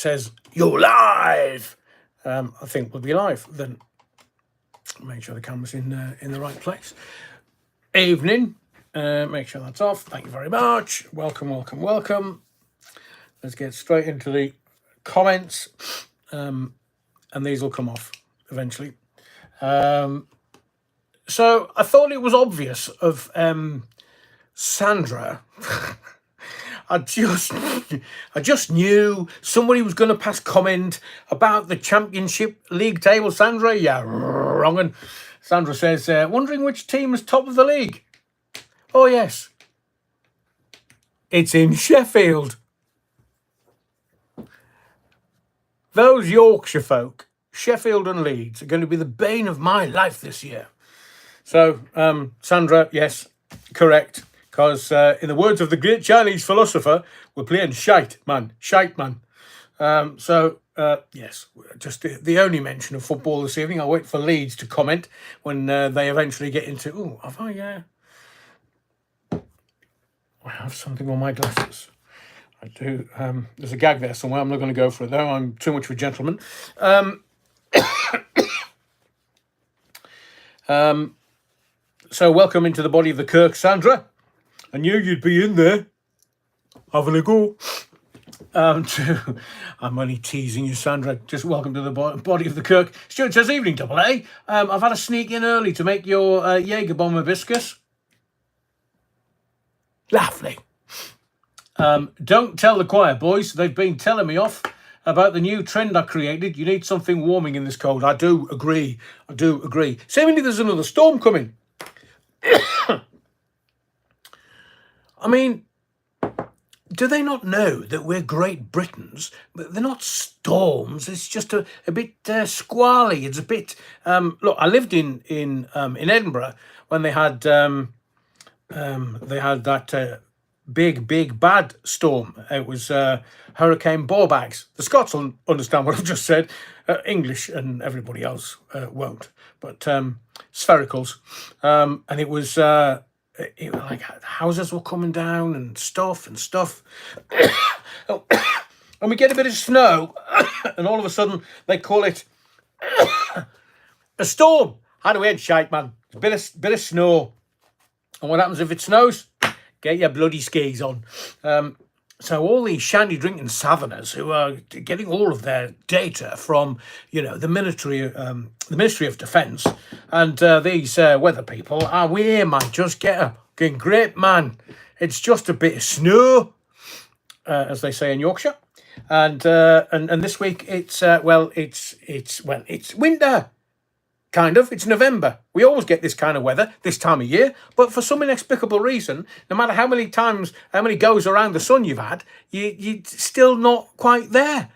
says you're live, I think we'll be live. Then make sure the camera's in the right place. Evening. Make sure that's off. Thank you very much. Welcome. Let's get straight into the comments, and these will come off eventually. So I thought it was obvious of Sandra. I just knew somebody was going to pass comment about the Championship League table. Sandra, yeah, wrong. And Sandra says, wondering which team is top of the league. Oh, yes. It's in Sheffield. Those Yorkshire folk, Sheffield and Leeds, are going to be the bane of my life this year. So, Sandra, yes, correct. Because in the words of the great Chinese philosopher, we're playing shite man. Yes, just the only mention of football this evening. I'll wait for Leeds to comment when they eventually get into... Oh, have I... I have something on my glasses. I do. There's a gag there somewhere. I'm not going to go for it, though. I'm too much of a gentleman. So welcome into the body of the Kirk, Sandra. I knew you'd be in there, having a go. I'm only teasing you, Sandra. Just welcome to the body of the Kirk. Stuart says, evening, Double A. I've had to sneak in early to make your Jaeger bomb hibiscus. Lovely. Don't tell the choir, boys. They've been telling me off about the new trend I created. You need something warming in this cold. I do agree. Seemingly there's another storm coming. I mean, do they not know that we're Great Britons? But they're not storms. It's just a bit squally. It's a bit... look, I lived in Edinburgh when they had that big bad storm. It was Hurricane Ballbags. The Scots will understand what I've just said. English and everybody else won't. But sphericals. And it was... like houses were coming down and stuff. And we get a bit of snow, and all of a sudden they call it a storm. How do we end shite, man? A bit of snow. And what happens if it snows? Get your bloody skis on. So all these shandy drinking southerners who are getting all of their data from, the Ministry of Defence, and these weather people, we here, man, just get a fucking grip, man. It's just a bit of snow, as they say in Yorkshire, and this week it's winter. Kind of. It's November. We always get this kind of weather this time of year, but for some inexplicable reason, no matter how many goes around the sun you've had, you're still not quite there.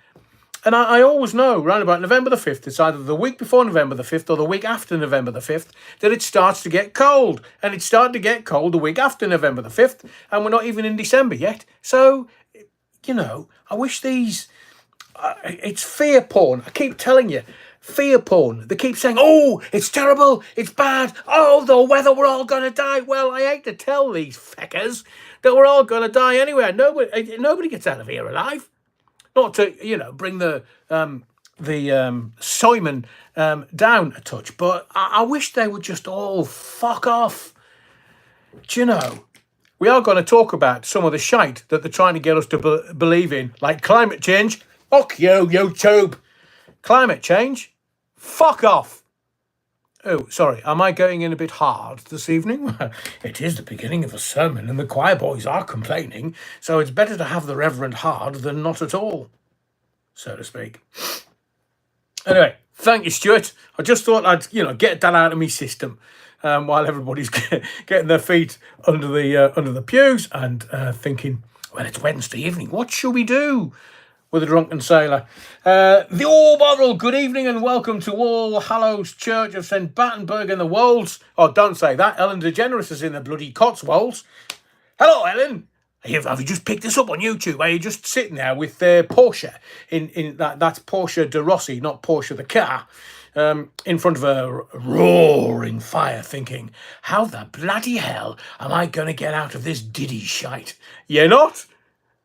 And I always know, around about November the 5th, it's either the week before November the 5th or the week after November the 5th, that it starts to get cold. And it started to get cold the week after November the 5th, and we're not even in December yet. So, I wish these... it's fear porn. I keep telling you. Fear porn. They keep saying, oh, it's terrible, it's bad, oh, the weather, we're all going to die. Well, I hate to tell these feckers that we're all going to die anyway. Nobody gets out of here alive. Not to, bring the Simon down a touch, but I wish they would just all fuck off. Do we are going to talk about some of the shite that they're trying to get us to believe in, like climate change. Fuck you, YouTube. Climate change? Fuck off. Oh, sorry, am I going in a bit hard this evening? It is the beginning of a sermon and the choir boys are complaining, so it's better to have the reverend hard than not at all, so to speak. Anyway, thank you, Stuart. I just thought I'd, get that out of my system while everybody's getting their feet under the pews and thinking, well, it's Wednesday evening. What shall we do with a drunken sailor? The Orboral, good evening and welcome to All Hallows Church of St. Battenberg in the Wolds. Oh, don't say that. Ellen DeGeneres is in the bloody Cotswolds. Hello, Ellen. Have you just picked this up on YouTube? Are you just sitting there with Porsche in that's Porsche de Rossi, not Porsche the car, in front of a roaring fire, thinking, how the bloody hell am I going to get out of this diddy shite? You're not.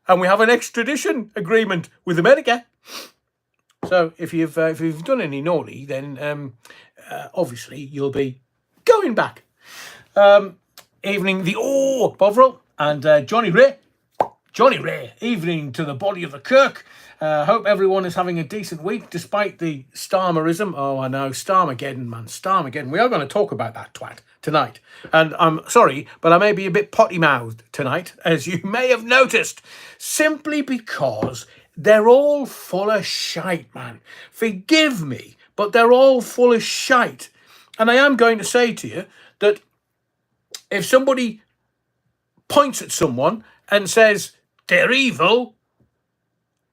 And we have an extradition agreement with America. So if you've done any naughty, then obviously you'll be going back. Evening, the Bovril and Johnny Ray. Johnny Ray, evening to the body of the Kirk. Hope everyone is having a decent week despite the Starmerism. Oh, I know, Starmageddon, man, Starmageddon. We are going to talk about that twat tonight. And I'm sorry, but I may be a bit potty-mouthed tonight, as you may have noticed, simply because they're all full of shite, man. Forgive me, but they're all full of shite. And I am going to say to you that if somebody points at someone and says, they're evil,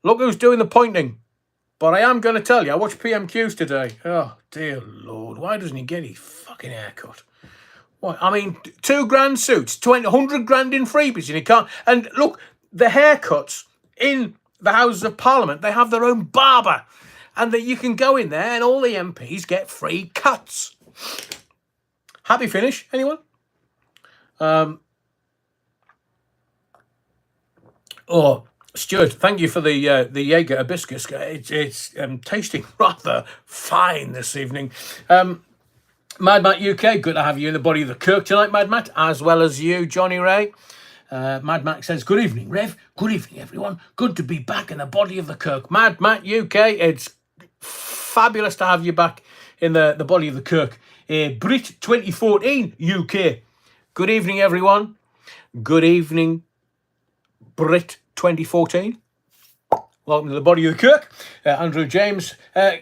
look who's doing the pointing. But I am going to tell you, I watched PMQs today. Oh, dear Lord, why doesn't he get his fucking haircut? What? I mean, $2,000 suits, 100 grand in freebies, and he can't. And look, the haircuts in the Houses of Parliament, they have their own barber. And that you can go in there and all the MPs get free cuts. Happy finish, anyone? Oh, Stuart, thank you for the Jaeger hibiscus. It's tasting rather fine this evening. Mad Matt UK, good to have you in the body of the Kirk tonight, Mad Matt, as well as you, Johnny Ray. Mad Matt says, good evening, Rev. Good evening, everyone. Good to be back in the body of the Kirk. Mad Matt UK, it's fabulous to have you back in the body of the Kirk. Brit 2014 UK. Good evening, everyone. Good evening, Brit 2014. Welcome to the body of the Kirk. Andrew James.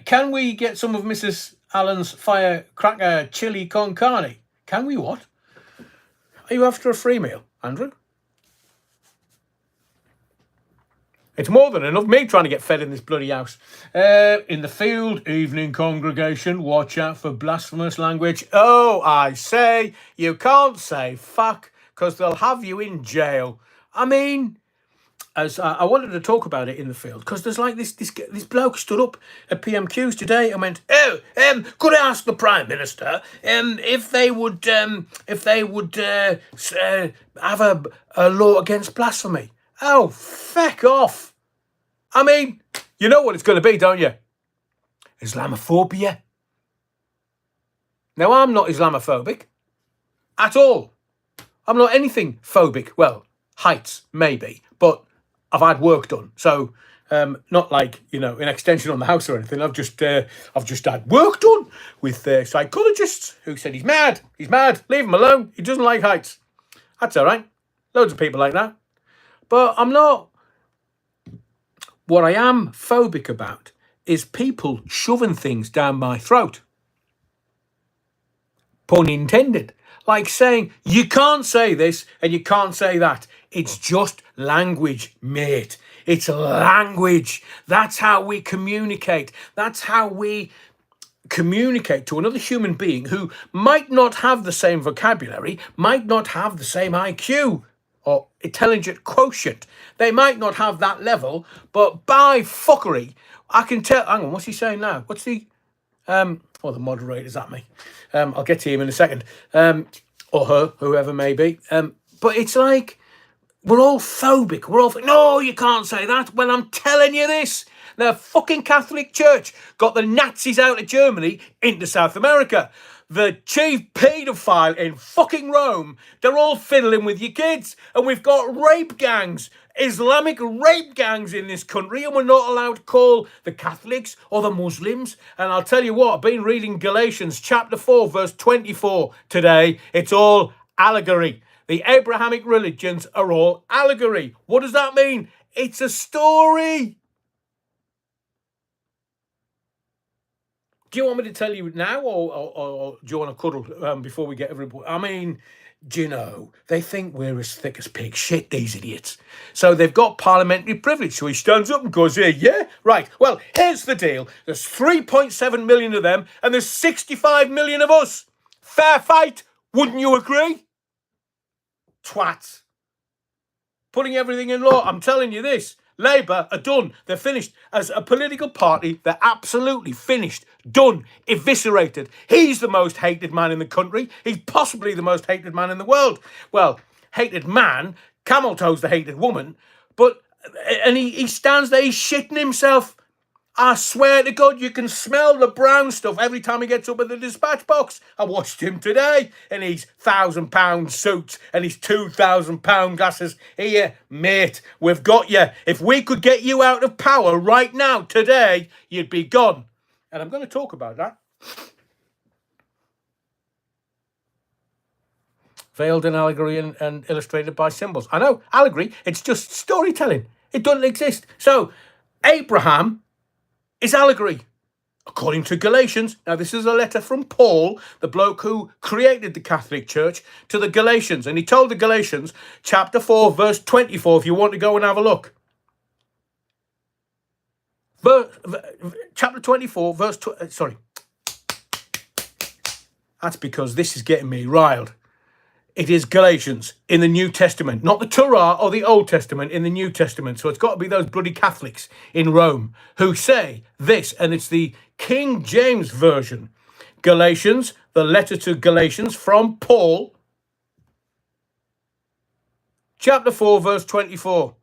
Can we get some of Mrs. Allen's firecracker chili con carne? Can we what? Are you after a free meal, Andrew? It's more than enough. Me trying to get fed in this bloody house. In the field, evening congregation, watch out for blasphemous language. Oh, I say, you can't say fuck because they'll have you in jail. I mean, as I wanted to talk about it in the field because there's like this bloke stood up at PMQs today and went, could I ask the Prime Minister if they would have a law against blasphemy? Oh, feck off. I mean, you know what it's going to be, don't you? Islamophobia. Now, I'm not Islamophobic at all. I'm not anything phobic. Well, heights, maybe, but I've had work done. So, not like, an extension on the house or anything. I've just had work done with psychologists who said he's mad. He's mad. Leave him alone. He doesn't like heights. That's all right. Loads of people like that. But I'm not. What I am phobic about is people shoving things down my throat. Pun intended. Like saying, you can't say this and you can't say that. It's just language, mate. It's language. That's how we communicate. That's how we communicate to another human being who might not have the same vocabulary, might not have the same IQ or intelligent quotient. They might not have that level, but by fuckery, I can tell. Hang on, what's he saying now? What's the the moderator's at me. I'll get to him in a second. Or her, whoever may be. But it's like, we're all phobic. We're all no, you can't say that. Well, I'm telling you this. The fucking Catholic Church got the Nazis out of Germany into South America. The chief paedophile in fucking Rome, they're all fiddling with your kids. And we've got rape gangs, Islamic rape gangs in this country, and we're not allowed to call the Catholics or the Muslims. And I'll tell you what, I've been reading Galatians chapter 4, verse 24 today. It's all allegory. The Abrahamic religions are all allegory. What does that mean? It's a story. Do you want me to tell you now, or do you want to cuddle before we get everybody? I mean, do you know, they think we're as thick as pig shit, these idiots. So they've got parliamentary privilege. So he stands up and goes, yeah, right. Well, here's the deal. There's 3.7 million of them, and there's 65 million of us. Fair fight, wouldn't you agree? Twats. Putting everything in law. I'm telling you this. Labour are done. They're finished. As a political party, they're absolutely finished. Done. Eviscerated. He's the most hated man in the country. He's possibly the most hated man in the world. Well, hated man, camel toes the hated woman, but, and he stands there, he's shitting himself. I swear to God, you can smell the brown stuff every time he gets up at the dispatch box. I watched him today in his £1,000 suits and his £2,000 glasses. Here, mate, we've got you. If we could get you out of power right now, today, you'd be gone. And I'm going to talk about that. Veiled in allegory and illustrated by symbols. I know, allegory, it's just storytelling. It doesn't exist. So, Abraham is allegory, according to Galatians. Now, this is a letter from Paul, the bloke who created the Catholic Church, to the Galatians. And he told the Galatians, chapter 4, verse 24, if you want to go and have a look. Chapter 24, verse... sorry. That's because this is getting me riled. It is Galatians in the New Testament, not the Torah or the Old Testament, in the New Testament. So it's got to be those bloody Catholics in Rome who say this, and it's the King James Version. Galatians, the letter to Galatians from Paul, chapter 4, verse 24.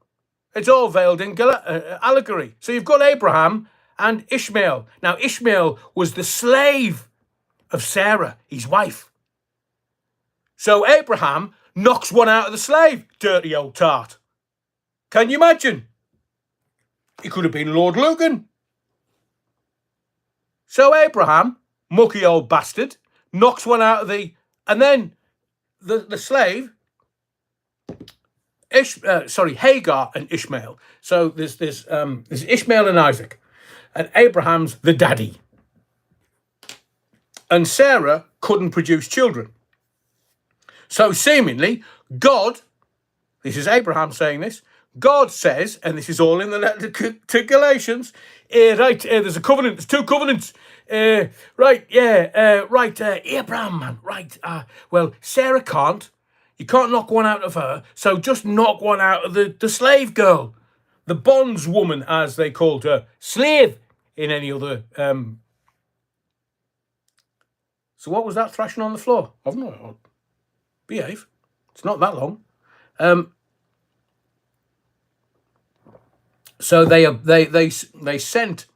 It's all veiled in allegory. So you've got Abraham and Ishmael. Now, Ishmael was the slave of Sarah, his wife. So Abraham knocks one out of the slave, dirty old tart. Can you imagine? He could have been Lord Lucan. So Abraham, mucky old bastard, knocks one out of the... And then the slave... Hagar and Ishmael. So there's Ishmael and Isaac. And Abraham's the daddy. And Sarah couldn't produce children. So seemingly, God, this is Abraham saying this, God says, and this is all in the letter to Galatians, there's a covenant, there's two covenants. Abraham, man, right. Well, Sarah can't. You can't knock one out of her, so just knock one out of the slave girl. The bondswoman, as they called her. Slave in any other... So what was that thrashing on the floor? I've not heard. Behave. It's not that long. So they sent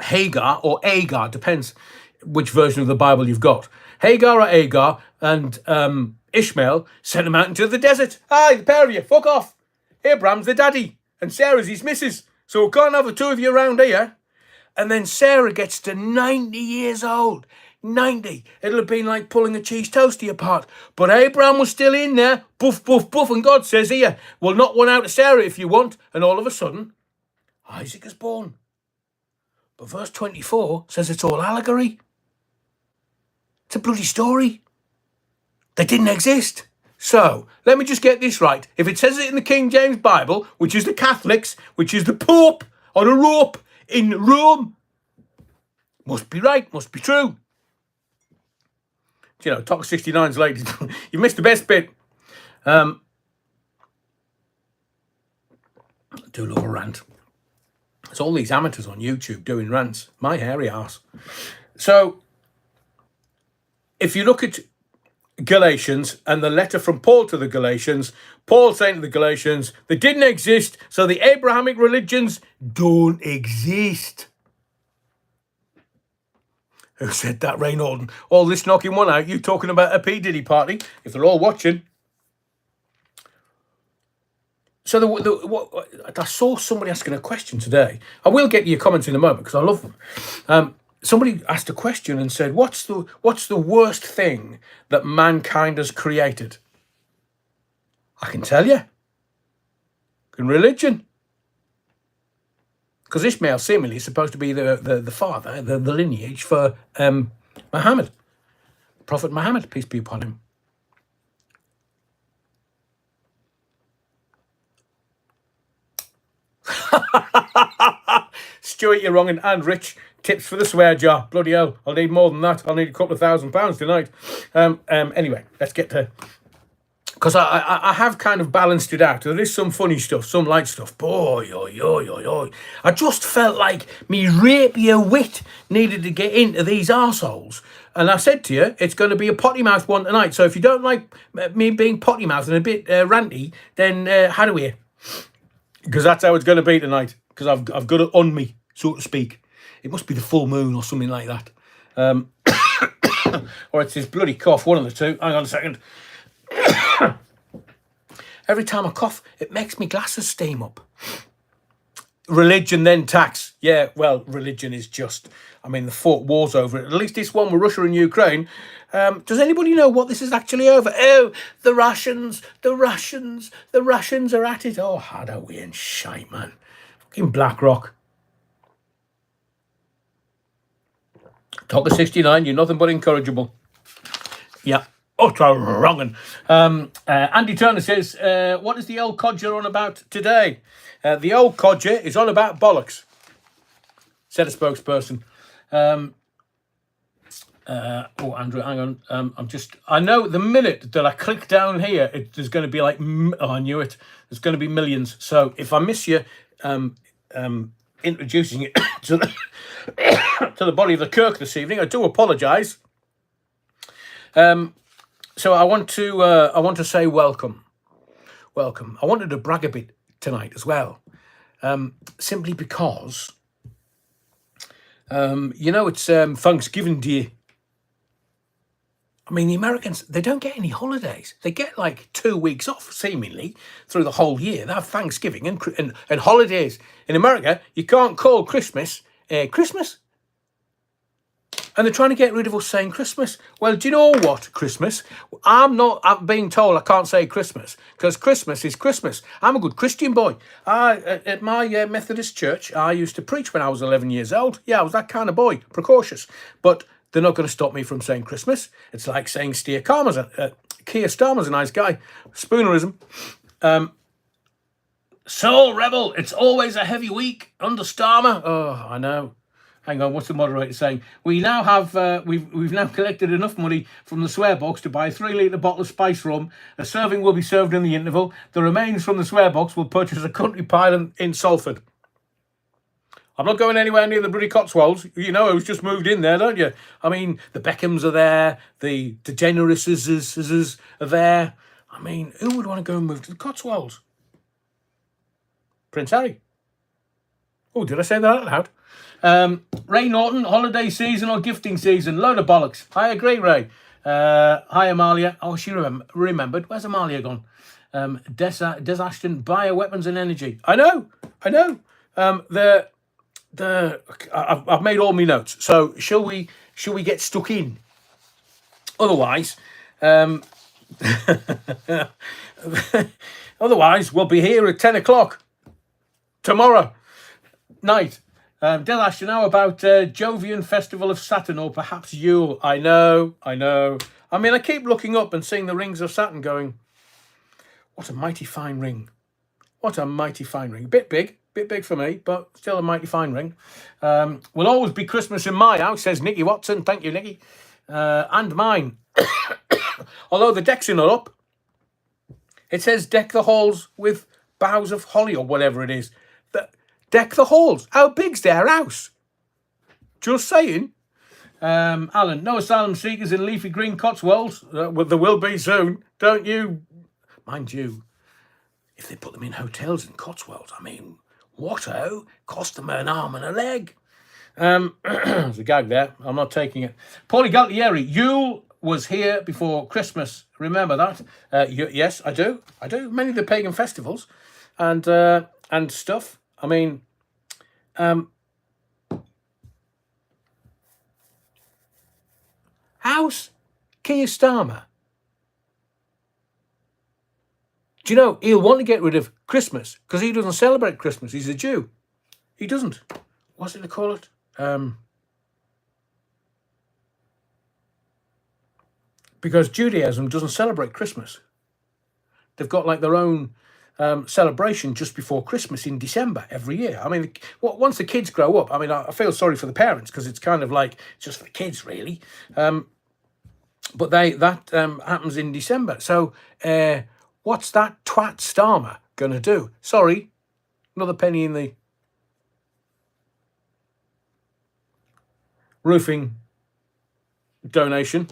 Hagar or Agar, depends which version of the Bible you've got. Hagar or Agar and Ishmael sent them out into the desert. Aye, the pair of you, fuck off. Abraham's the daddy and Sarah's his missus. So we can't have the two of you around here. And then Sarah gets to 90 years old. 90. It'll have been like pulling a cheese toastie apart. But Abraham was still in there. Buff, buff, buff. And God says, here, we'll knock one out of Sarah if you want. And all of a sudden, Isaac is born. But verse 24 says it's all allegory. It's a bloody story. They didn't exist. So, let me just get this right. If it says it in the King James Bible, which is the Catholics, which is the Pope on a rope in Rome, must be right, must be true. You know, Talk 69's late. You missed the best bit. I do love a rant. It's all these amateurs on YouTube doing rants. My hairy arse. So, if you look at Galatians and the letter from Paul to the Galatians, Paul saying to the Galatians, they didn't exist, so the Abrahamic religions don't exist. Who said that, Ray Norton? All this knocking one out, you talking about a P. Diddy party, if they're all watching. So I saw somebody asking a question today. I will get your comments in a moment because I love them. Somebody asked a question and said, what's the worst thing that mankind has created? I can tell you. In religion. Because Ishmael seemingly is supposed to be the father, the lineage for Muhammad. Prophet Muhammad, peace be upon him. Stuart, you're wrong, and Rich, tips for the swear jar. Bloody hell, I'll need more than that. I'll need a couple of £1,000 tonight. Anyway, let's get to... Because I have kind of balanced it out. There is some funny stuff, some light stuff. Boy, I just felt like me rapier wit needed to get into these arseholes. And I said to you, it's going to be a potty mouth one tonight. So if you don't like me being potty mouth and a bit ranty, then how do we? Because that's how it's going to be tonight. Because I've got it on me. so to speak. It must be the full moon or something like that. Or it's his bloody cough, one of the two. Hang on a second. Every time I cough, it makes me glasses steam up. Religion, then tax. Yeah, well, religion is just... I mean, the fought wars over it. At least this one with Russia and Ukraine. Does anybody know what this is actually over? Oh, the Russians are at it. Oh, Hadaway shite, man. Fucking BlackRock. Talk of 69, you're nothing but incorrigible. Yeah. Utter wrongin'. Andy Turner says, what is the old codger on about today? The old codger is on about bollocks, said a spokesperson. Andrew, hang on. I know the minute that I click down here, there's going to be like, I knew it. There's going to be millions. So if I miss you introducing it to the body of the Kirk this evening, I do apologise. So I want to say welcome. I wanted to brag a bit tonight as well, simply because it's Thanksgiving Day. I mean, the Americans, they don't get any holidays. They get like 2 weeks off, seemingly, through the whole year. They have Thanksgiving and holidays. In America, you can't call Christmas Christmas. And they're trying to get rid of us saying Christmas. Well, do you know what, Christmas? I'm being told I can't say Christmas because Christmas is Christmas. I'm a good Christian boy. At my Methodist church, I used to preach when I was 11 years old. Yeah, I was that kind of boy, precocious. But they're not going to stop me from saying Christmas. It's like saying Keir Starmer's a nice guy. Spoonerism. Soul Rebel, it's always a heavy week under Starmer. Oh, I know. Hang on, what's the moderator saying? We now have, we've now collected enough money from the swear box to buy a 3-litre bottle of spice rum. A serving will be served in the interval. The remains from the swear box will purchase a country pile in Salford. I'm not going anywhere near the bloody Cotswolds. You know, I was just moved in there, don't you? I mean, the Beckhams are there. The DeGeneres are there. I mean, who would want to go and move to the Cotswolds? Prince Harry. Oh, did I say that out loud? Ray Norton, holiday season or gifting season? Load of bollocks. I agree, Ray. Hi, Amalia. Oh, she remembered. Where's Amalia gone? Des Ashton, bioweapons and energy. I know. I've made all my notes. So shall we get stuck in? Otherwise, we'll be here at 10 o'clock tomorrow night. Del Ashton, how about Jovian Festival of Saturn or perhaps Yule? I know. I mean, I keep looking up and seeing the rings of Saturn going, what a mighty fine ring. Bit big for me, but still a mighty fine ring. Will always be Christmas in my house, says Nicky Watson. Thank you, Nicky. And mine. Although the decks are not up. It says deck the halls with boughs of holly or whatever it is. Deck the halls. How big's their house? Just saying. Alan, no asylum seekers in leafy green Cotswolds. There will be soon. Don't you? Mind you, if they put them in hotels in Cotswolds, I mean, what-o? Cost them an arm and a leg. There's a gag there. I'm not taking it. Paulie Galtieri, Yule was here before Christmas. Remember that? Yes, I do. Many of the pagan festivals and stuff. I mean, how's Keir Starmer? Do you know, he'll want to get rid of Christmas because he doesn't celebrate Christmas. He's a Jew. He doesn't. What's it they call it? Because Judaism doesn't celebrate Christmas. They've got like their own celebration just before Christmas in December every year. I mean, once the kids grow up, I mean, I feel sorry for the parents because it's kind of like just for the kids, really. But that happens in December. So what's that twat Starmer going to do? Sorry, another penny in the roofing donation.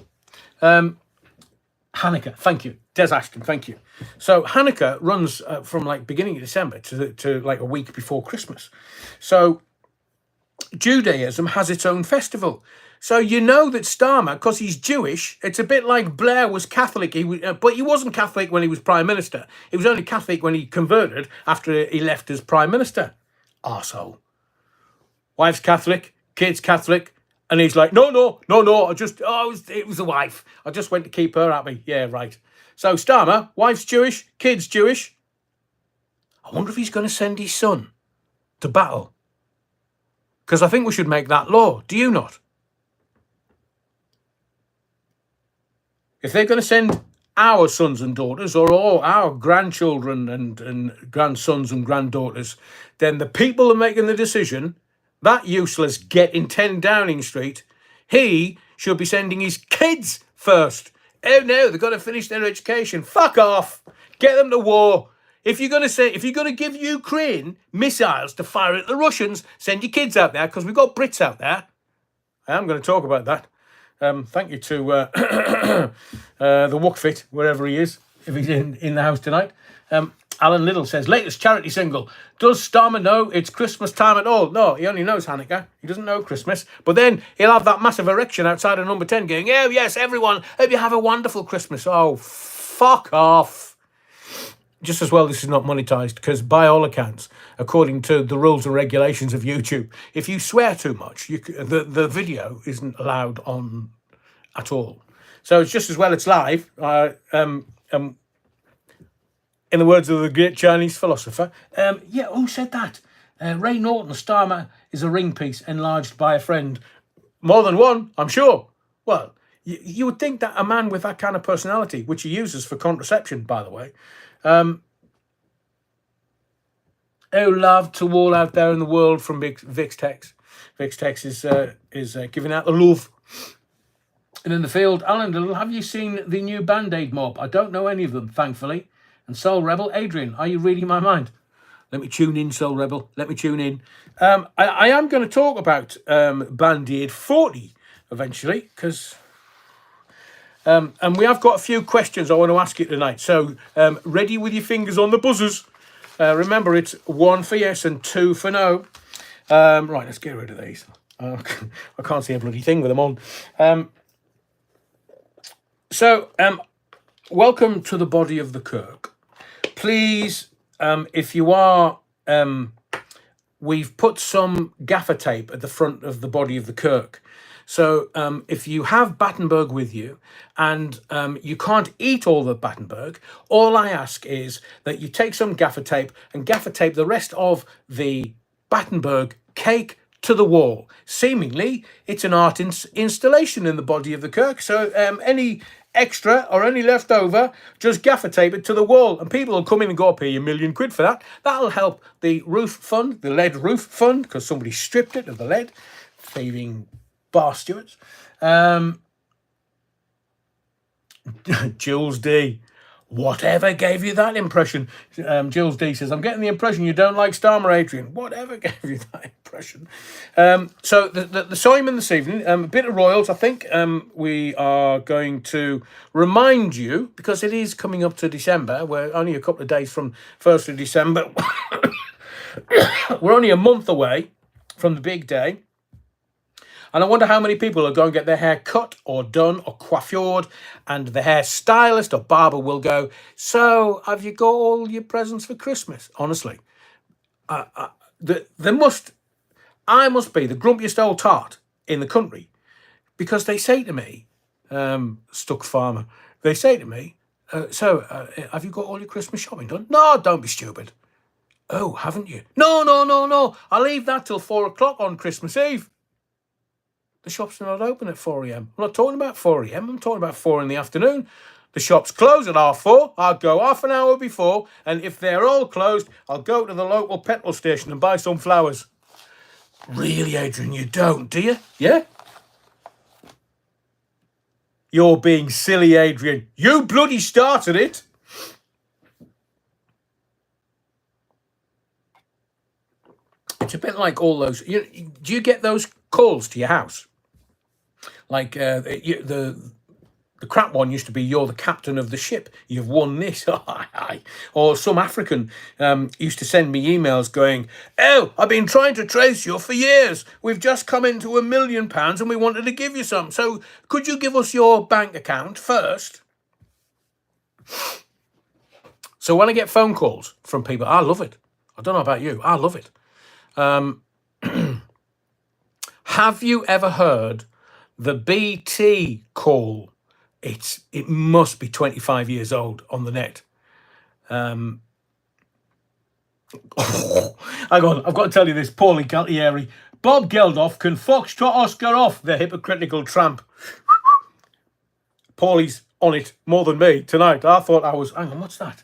Hanukkah, thank you. Des Ashton, thank you. So Hanukkah runs from like beginning of December to like a week before Christmas. So Judaism has its own festival. So you know that Starmer, because he's Jewish, it's a bit like Blair was Catholic. But he wasn't Catholic when he was Prime Minister. He was only Catholic when he converted after he left as Prime Minister. Arsehole. Wife's Catholic, kid's Catholic, and he's like, no, it was the wife. I just went to keep her happy. Yeah, right. So Starmer, wife's Jewish, kid's Jewish. I wonder if he's going to send his son to battle. Because I think we should make that law. Do you not? If they're going to send our sons and daughters or all our grandchildren and grandsons and granddaughters, then the people are making the decision, that useless get in 10 Downing Street, he should be sending his kids first. Oh no, they've got to finish their education. Fuck off. Get them to war. If you're going to give Ukraine missiles to fire at the Russians, send your kids out there, because we've got Brits out there. I am going to talk about that. Thank you to the Wuckfit, wherever he is, if he's in the house tonight. Alan Little says, latest charity single. Does Starmer know it's Christmas time at all? No, he only knows Hanukkah. He doesn't know Christmas. But then he'll have that massive erection outside of number 10 going, oh, yes, everyone, hope you have a wonderful Christmas. Oh, fuck off. Just as well this is not monetized, because by all accounts, according to the rules and regulations of YouTube, if you swear too much, the video isn't allowed on at all. So it's just as well it's live. In the words of the great Chinese philosopher. Who said that? Ray Norton, Starmer is a ring piece enlarged by a friend. More than one, I'm sure. Well, you would think that a man with that kind of personality, which he uses for contraception, by the way, love to all out there in the world from Vixtex. Vixtex is giving out the love. And in the field, Alan, have you seen the new Band-Aid mob? I don't know any of them, thankfully. And Soul Rebel, Adrian, are you reading my mind? Let me tune in, Soul Rebel. Let me tune in. I am going to talk about Band-Aid 40 eventually, because... and we have got a few questions I want to ask you tonight. So ready with your fingers on the buzzers. Remember, it's 1 for yes and 2 for no. Right, let's get rid of these. I can't see a bloody thing with them on. Welcome to the body of the Kirk. Please, if you are, we've put some gaffer tape at the front of the body of the Kirk. So if you have Battenberg with you and you can't eat all the Battenberg, all I ask is that you take some gaffer tape and gaffer tape the rest of the Battenberg cake to the wall. Seemingly, it's an art installation in the body of the Kirk. So any extra or any left over, just gaffer tape it to the wall, and people will come in and go, pay £1 million for that. That'll help the roof fund, the lead roof fund, because somebody stripped it of the lead. Thieving bar stewards. Jules D. Whatever gave you that impression? Jules D says, I'm getting the impression you don't like Starmer, Adrian. Whatever gave you that impression? So the Simon this evening, a bit of royals, I think. We are going to remind you, because it is coming up to December. We're only a couple of days from 1st of December. We're only a month away from the big day. And I wonder how many people are going to get their hair cut or done or coiffured, and the hairstylist or barber will go, so have you got all your presents for Christmas? Honestly, I must be the grumpiest old tart in the country, because they say to me, Stuck Farmer, they say to me, have you got all your Christmas shopping done? No, don't be stupid. Oh, haven't you? No. I'll leave that till 4 o'clock on Christmas Eve. The shops are not open at 4 a.m. I'm not talking about 4 a.m. I'm talking about 4 in the afternoon. The shops close at 4:30. I'll go half an hour before, and if they're all closed, I'll go to the local petrol station and buy some flowers. Really, Adrian, you don't, do you? Yeah? You're being silly, Adrian. You bloody started it. It's a bit like all those... do you get those calls to your house? Like the the crap one used to be, you're the captain of the ship. You've won this. Or some African used to send me emails going, oh, I've been trying to trace you for years. We've just come into £1 million and we wanted to give you some. So could you give us your bank account first? So when I get phone calls from people, I love it. I don't know about you. I love it. Have you ever heard the BT call? It must be 25 years old on the net. Hang on, I've got to tell you this. Paulie Galtieri. Bob Geldof can foxtrot Oscar off, the hypocritical tramp. Paulie's on it more than me tonight. I thought I was... Hang on, what's that?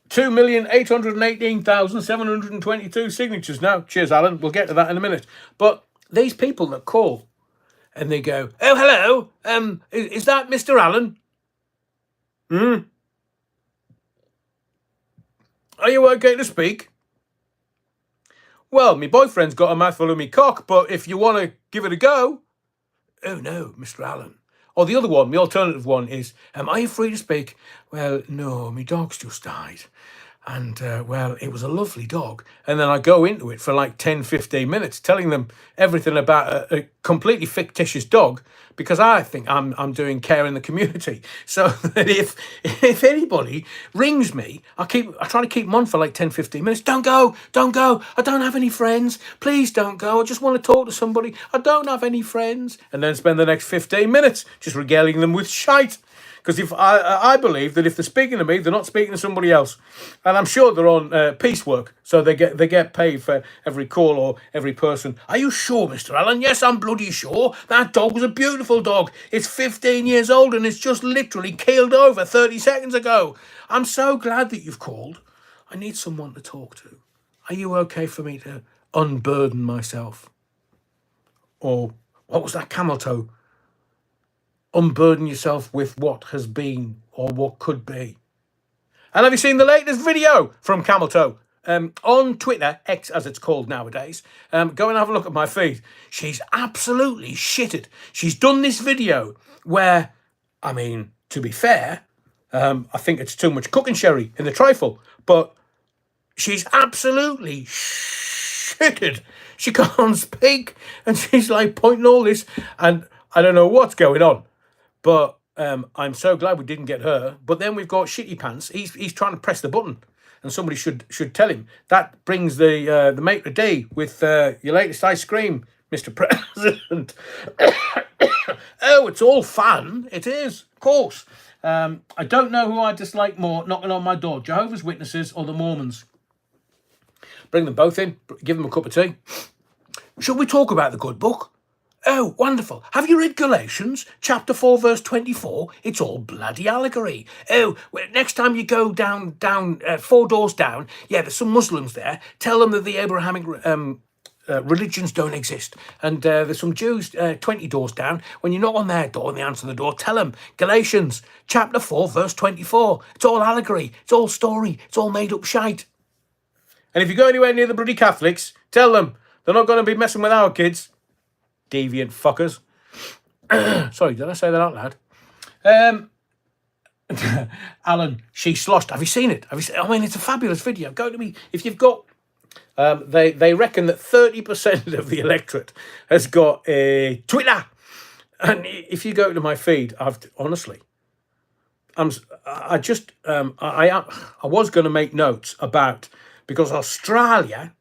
2,818,722 signatures now. Cheers, Alan. We'll get to that in a minute. But these people that call and they go, oh, hello, is that Mr. Allen? Are you okay to speak? Well, my boyfriend's got a mouthful of me cock, but if you want to give it a go... Oh, no, Mr. Allen. Or the other one, the alternative one is, are you free to speak? Well, no, my dog's just died. And, well, it was a lovely dog. And then I go into it for like 10, 15 minutes, telling them everything about a completely fictitious dog, because I think I'm doing care in the community. So that if anybody rings me, I try to keep them on for like 10, 15 minutes. Don't go. I don't have any friends. Please don't go. I just want to talk to somebody. I don't have any friends. And then spend the next 15 minutes just regaling them with shite. Because if I believe that if they're speaking to me, they're not speaking to somebody else, and I'm sure they're on piecework, so they get paid for every call or every person. Are you sure, Mr. Allen? Yes, I'm bloody sure. That dog was a beautiful dog. It's 15 years old and it's just literally keeled over 30 seconds ago. I'm so glad that you've called. I need someone to talk to. Are you okay for me to unburden myself? Or what was that camel toe? Unburden yourself with what has been or what could be. And have you seen the latest video from Camel Toe? On Twitter, X as it's called nowadays, go and have a look at my feed. She's absolutely shitted. She's done this video where, I mean, to be fair, I think it's too much cooking sherry in the trifle, but she's absolutely shitted. She can't speak and she's like pointing all this and I don't know what's going on. But I'm so glad we didn't get her. But then we've got Shitty Pants. He's trying to press the button, and somebody should tell him. That brings the maitre d' with your latest ice cream, Mr. President. Oh, it's all fun. It is, of course. I don't know who I dislike more knocking on my door, Jehovah's Witnesses or the Mormons. Bring them both in. Give them a cup of tea. Should we talk about the good book? Oh, wonderful. Have you read Galatians, chapter 4, verse 24? It's all bloody allegory. Oh, well, next time you go down 4 doors down, yeah, there's some Muslims there. Tell them that the Abrahamic religions don't exist. And there's some Jews 20 doors down. When you knock on their door and they answer the door, tell them, Galatians, chapter 4, verse 24. It's all allegory. It's all story. It's all made up shite. And if you go anywhere near the bloody Catholics, tell them they're not going to be messing with our kids. Deviant fuckers. Sorry, did I say that out loud? Alan, she sloshed. Have you seen it? I mean, it's a fabulous video. Go to me. If you've got... they reckon that 30% of the electorate has got a Twitter. And if you go to my feed, I was going to make notes about... Because Australia...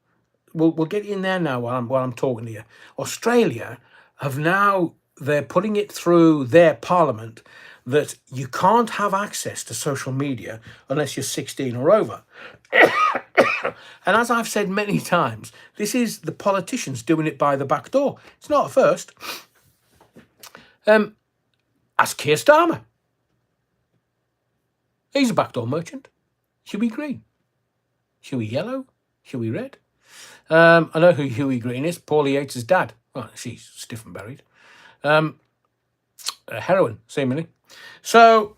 We'll get in there now while I'm talking to you. Australia have now, they're putting it through their parliament that you can't have access to social media unless you're 16 or over. And as I've said many times, this is the politicians doing it by the back door. It's not a first. Ask Keir Starmer. He's a backdoor merchant. Huey Green. Huey Yellow. Huey Red. I know who Huey Green is. Paulie Yates' dad. Well, she's stiff and buried. Heroin, seemingly. So,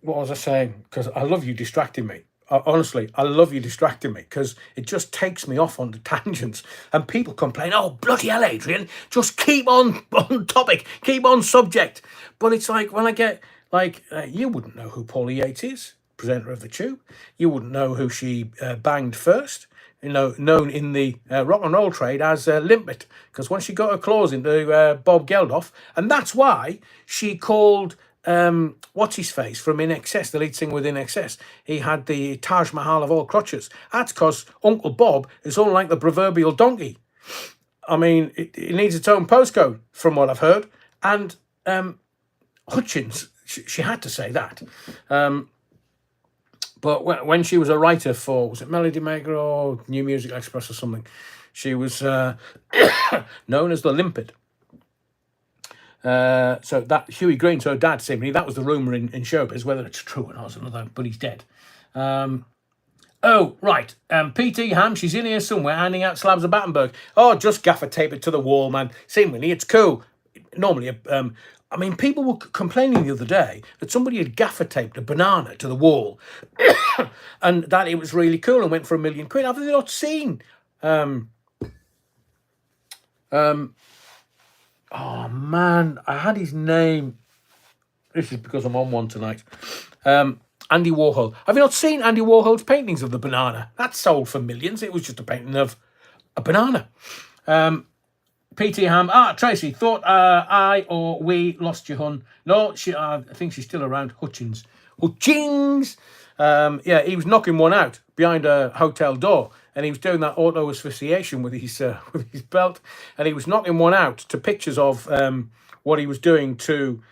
what was I saying? Because I love you distracting me. Honestly, I love you distracting me because it just takes me off onto tangents. And people complain, oh, bloody hell, Adrian, just keep on topic, keep on subject. But it's like when I get, like, you wouldn't know who Paula Yates is, presenter of The Tube. You wouldn't know who she banged first, known in the rock and roll trade as Limpet, because when she got her claws into Bob Geldof, and that's why she called what's his face from In Excess, the lead singer with In Excess, he had the Taj Mahal of all crotches. That's because Uncle Bob is unlike the proverbial donkey. I mean, it needs its own postcode, from what I've heard. And Hutchins, she had to say that. But when she was a writer for, was it Melody Maker or New Music Express or something, she was known as the Limpet. So that Huey Green's her dad, seemingly, that was the rumour in showbiz. Whether it's true or not is another, but he's dead. Oh, right. P.T. Ham, she's in here somewhere handing out slabs of Battenberg. Oh, just gaffer tape it to the wall, man. Seemingly, it's cool. Normally, I mean, people were complaining the other day that somebody had gaffer taped a banana to the wall and that it was really cool and went for £1 million. Have they not seen? Oh, man, I had his name. This is because I'm on one tonight. Andy Warhol. Have you not seen Andy Warhol's paintings of the banana? That sold for millions. It was just a painting of a banana. P.T. Ham. Tracy, thought I or we lost your hun. No, I think she's still around. Hutchins. Yeah, he was knocking one out behind a hotel door, and he was doing that auto asphyxiation with his belt, and he was knocking one out to pictures of what he was doing to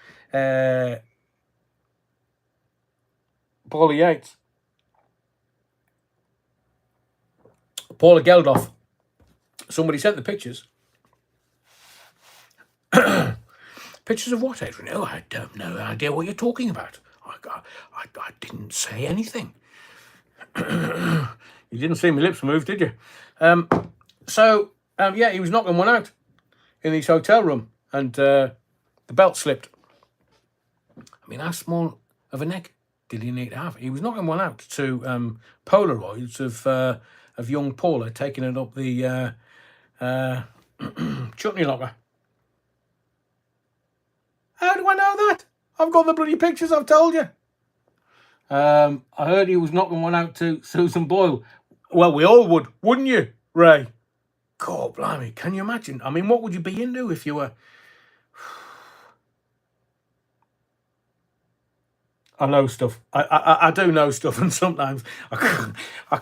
Paula Yates. Paula Geldof. Somebody sent the pictures. Pictures of what, Adrian? Oh, I don't know. Idea what you're talking about. I didn't say anything. You didn't see my lips move, did you? Yeah, he was knocking one out in his hotel room, and the belt slipped. I mean, how small of a neck did he need to have? He was knocking one out to Polaroids of young Paula taking it up the chutney locker. How do I know that? I've got the bloody pictures, I've told you. I heard he was knocking one out to Susan Boyle. Well, we all would, wouldn't you, Ray? God, blimey, can you imagine? I mean, what would you be into if you were... I know stuff. I do know stuff, and sometimes I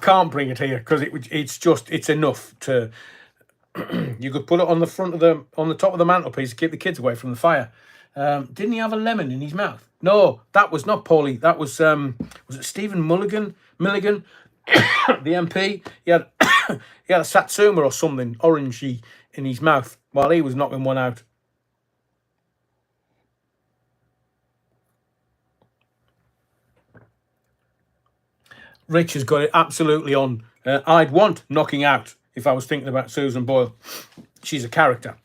can't bring it here because it's enough to... You could put it on the top of the mantelpiece to keep the kids away from the fire. Didn't he have a lemon in his mouth? No, that was not Paulie. That was it Stephen Milligan, the MP? He had a satsuma or something orangey in his mouth while he was knocking one out. Rich has got it absolutely on. I'd want knocking out if I was thinking about Susan Boyle. She's a character.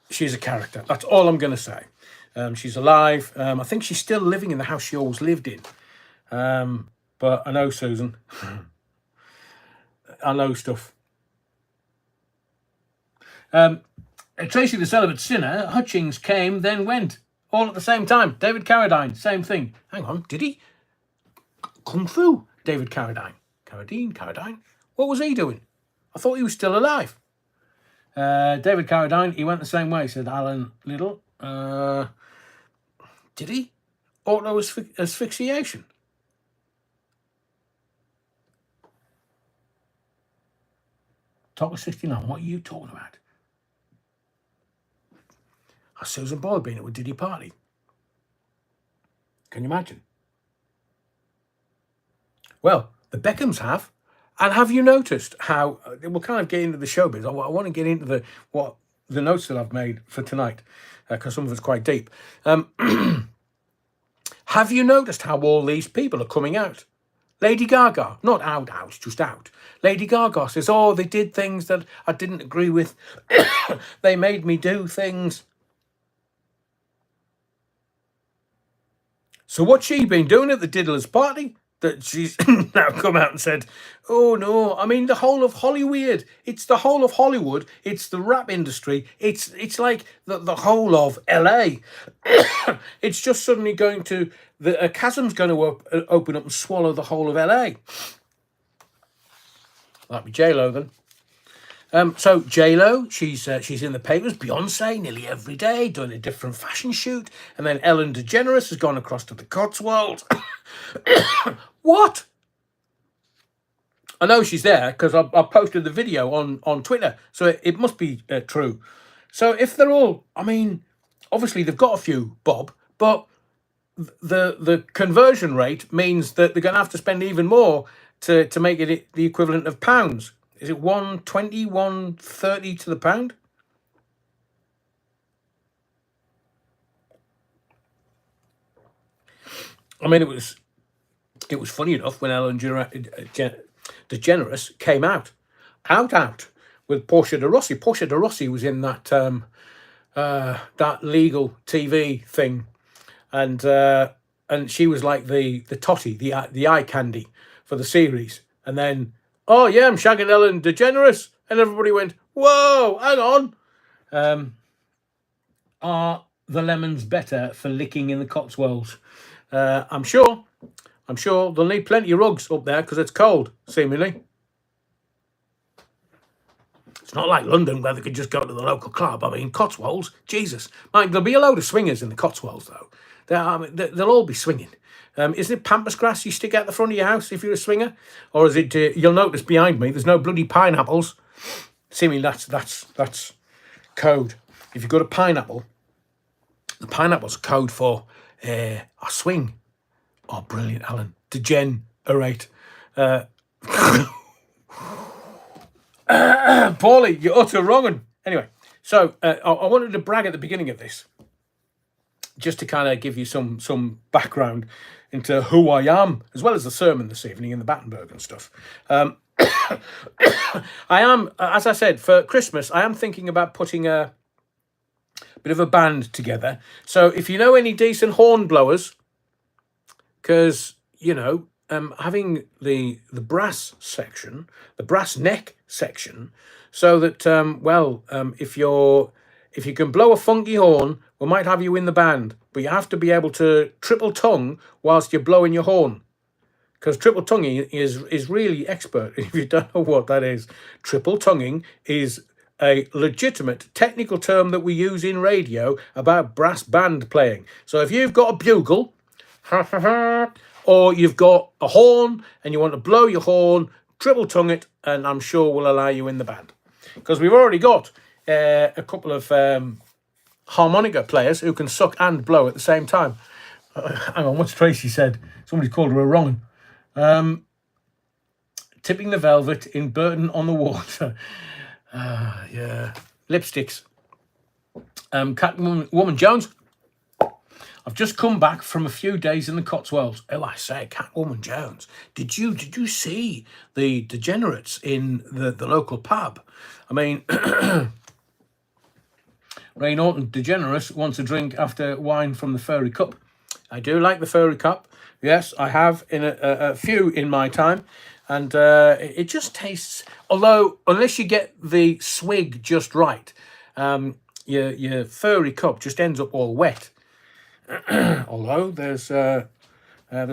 She's a character. That's all I'm going to say. She's alive. I think she's still living in the house she always lived in. But I know Susan. I know stuff. Tracy the Celibate Sinner, Hutchings came, then went. All at the same time. David Carradine, same thing. Hang on, did he? Kung Fu, David Carradine. Carradine? What was he doing? I thought he was still alive. David Carradine, he went the same way, said Alan Little. Did he? Auto asphyxiation. Talk of 69, what are you talking about? Has Susan Boyle been at a Diddy party? Can you imagine? Well, the Beckhams have. And have you noticed how we'll kind of get into the showbiz? I want to get into the notes that I've made for tonight because some of it's quite deep. Have you noticed how all these people are coming out? Lady Gaga, not out, just out. Lady Gaga says, "Oh, they did things that I didn't agree with. They made me do things." So what's she been doing at the Diddlers party? that she's now come out and said, oh no, I mean the whole of Hollywood. It's the whole of Hollywood. It's the rap industry. It's like the whole of LA. It's just suddenly going to, a chasm's going to open up and swallow the whole of LA. That'd be J-Lo then. So J-Lo, she's in the papers. Beyonce nearly every day doing a different fashion shoot, and then Ellen DeGeneres has gone across to the Cotswolds. What? I know she's there because I posted the video on Twitter, so it must be true. So if they're all, I mean, obviously they've got a few bob, but the conversion rate means that they're going to have to spend even more to make it the equivalent of pounds. Is it 120, 130 to the pound? I mean, it was funny enough when Ellen DeGeneres came out with Portia de Rossi. Portia de Rossi was in that that legal TV thing, and she was like the totty, the eye candy for the series, and then, oh yeah, I'm shagging Ellen DeGeneres, and everybody went, whoa, hang on. Are the lemons better for licking in the Cotswolds? I'm sure they'll need plenty of rugs up there because it's cold, seemingly. It's not like London where they could just go to the local club. I mean, Cotswolds, Jesus. Mike, there'll be a load of swingers in the Cotswolds, though. They'll all be swinging. Isn't it pampas grass you stick out the front of your house if you're a swinger? Or is it, you'll notice behind me, there's no bloody pineapples. Seemingly that's code. If you've got a pineapple, the pineapple's code for a swing. Oh, brilliant, Alan. Degenerate. Paulie, you're utter wrong 'un. Anyway, so I wanted to brag at the beginning of this, just to kind of give you some background into who I am, as well as the sermon this evening and the Battenberg and stuff. I am, as I said, for Christmas, I am thinking about putting a bit of a band together. So if you know any decent horn blowers, because, you know, having the brass section, the brass neck section, so that, if you can blow a funky horn, we might have you in the band, but you have to be able to triple tongue whilst you're blowing your horn. Because triple tonguing is really expert. If you don't know what that is, triple tonguing is a legitimate technical term that we use in radio about brass band playing. So if you've got a bugle, or you've got a horn and you want to blow your horn, triple tongue it, and I'm sure we'll allow you in the band. Because we've already got a couple of harmonica players who can suck and blow at the same time. Hang on, what's Tracy said? Somebody called her a wrong. Tipping the velvet in Burton on the Water. Yeah. Lipsticks. Catwoman Jones. I've just come back from a few days in the Cotswolds. Oh, I say, Catwoman Jones. Did you see the degenerates in the local pub? I mean, Ray Norton DeGeneres wants a drink after wine from the Furry Cup. I do like the Furry Cup. Yes, I have in a few in my time. And it just tastes, although, unless you get the swig just right, your Furry Cup just ends up all wet. Although there's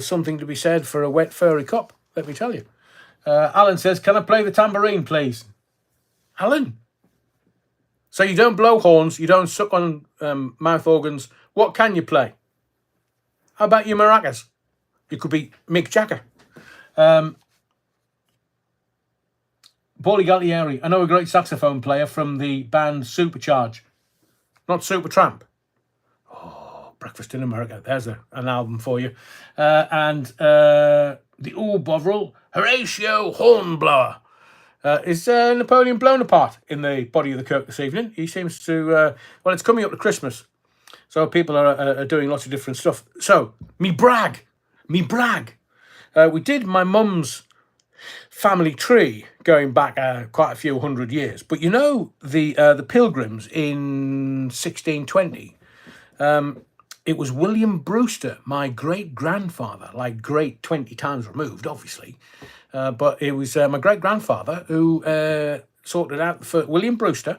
something to be said for a wet Furry Cup, let me tell you. Alan says, can I play the tambourine, please? Alan? So you don't blow horns, you don't suck on mouth organs. What can you play? How about your maracas? You could be Mick Jagger. Paulie Galtieri, I know a great saxophone player from the band Supercharge. Not Supertramp. Oh, Breakfast in America. There's an album for you. And the Bovril, Horatio Hornblower. Is Napoleon blown apart in the body of the Kirk this evening? He seems to... well, it's coming up to Christmas. So people are doing lots of different stuff. So, me brag. We did my mum's family tree going back quite a few hundred years. But you know, the Pilgrims in 1620, it was William Brewster, my great-grandfather, like great 20 times removed, obviously. But it was my great-grandfather who sorted out for William Brewster,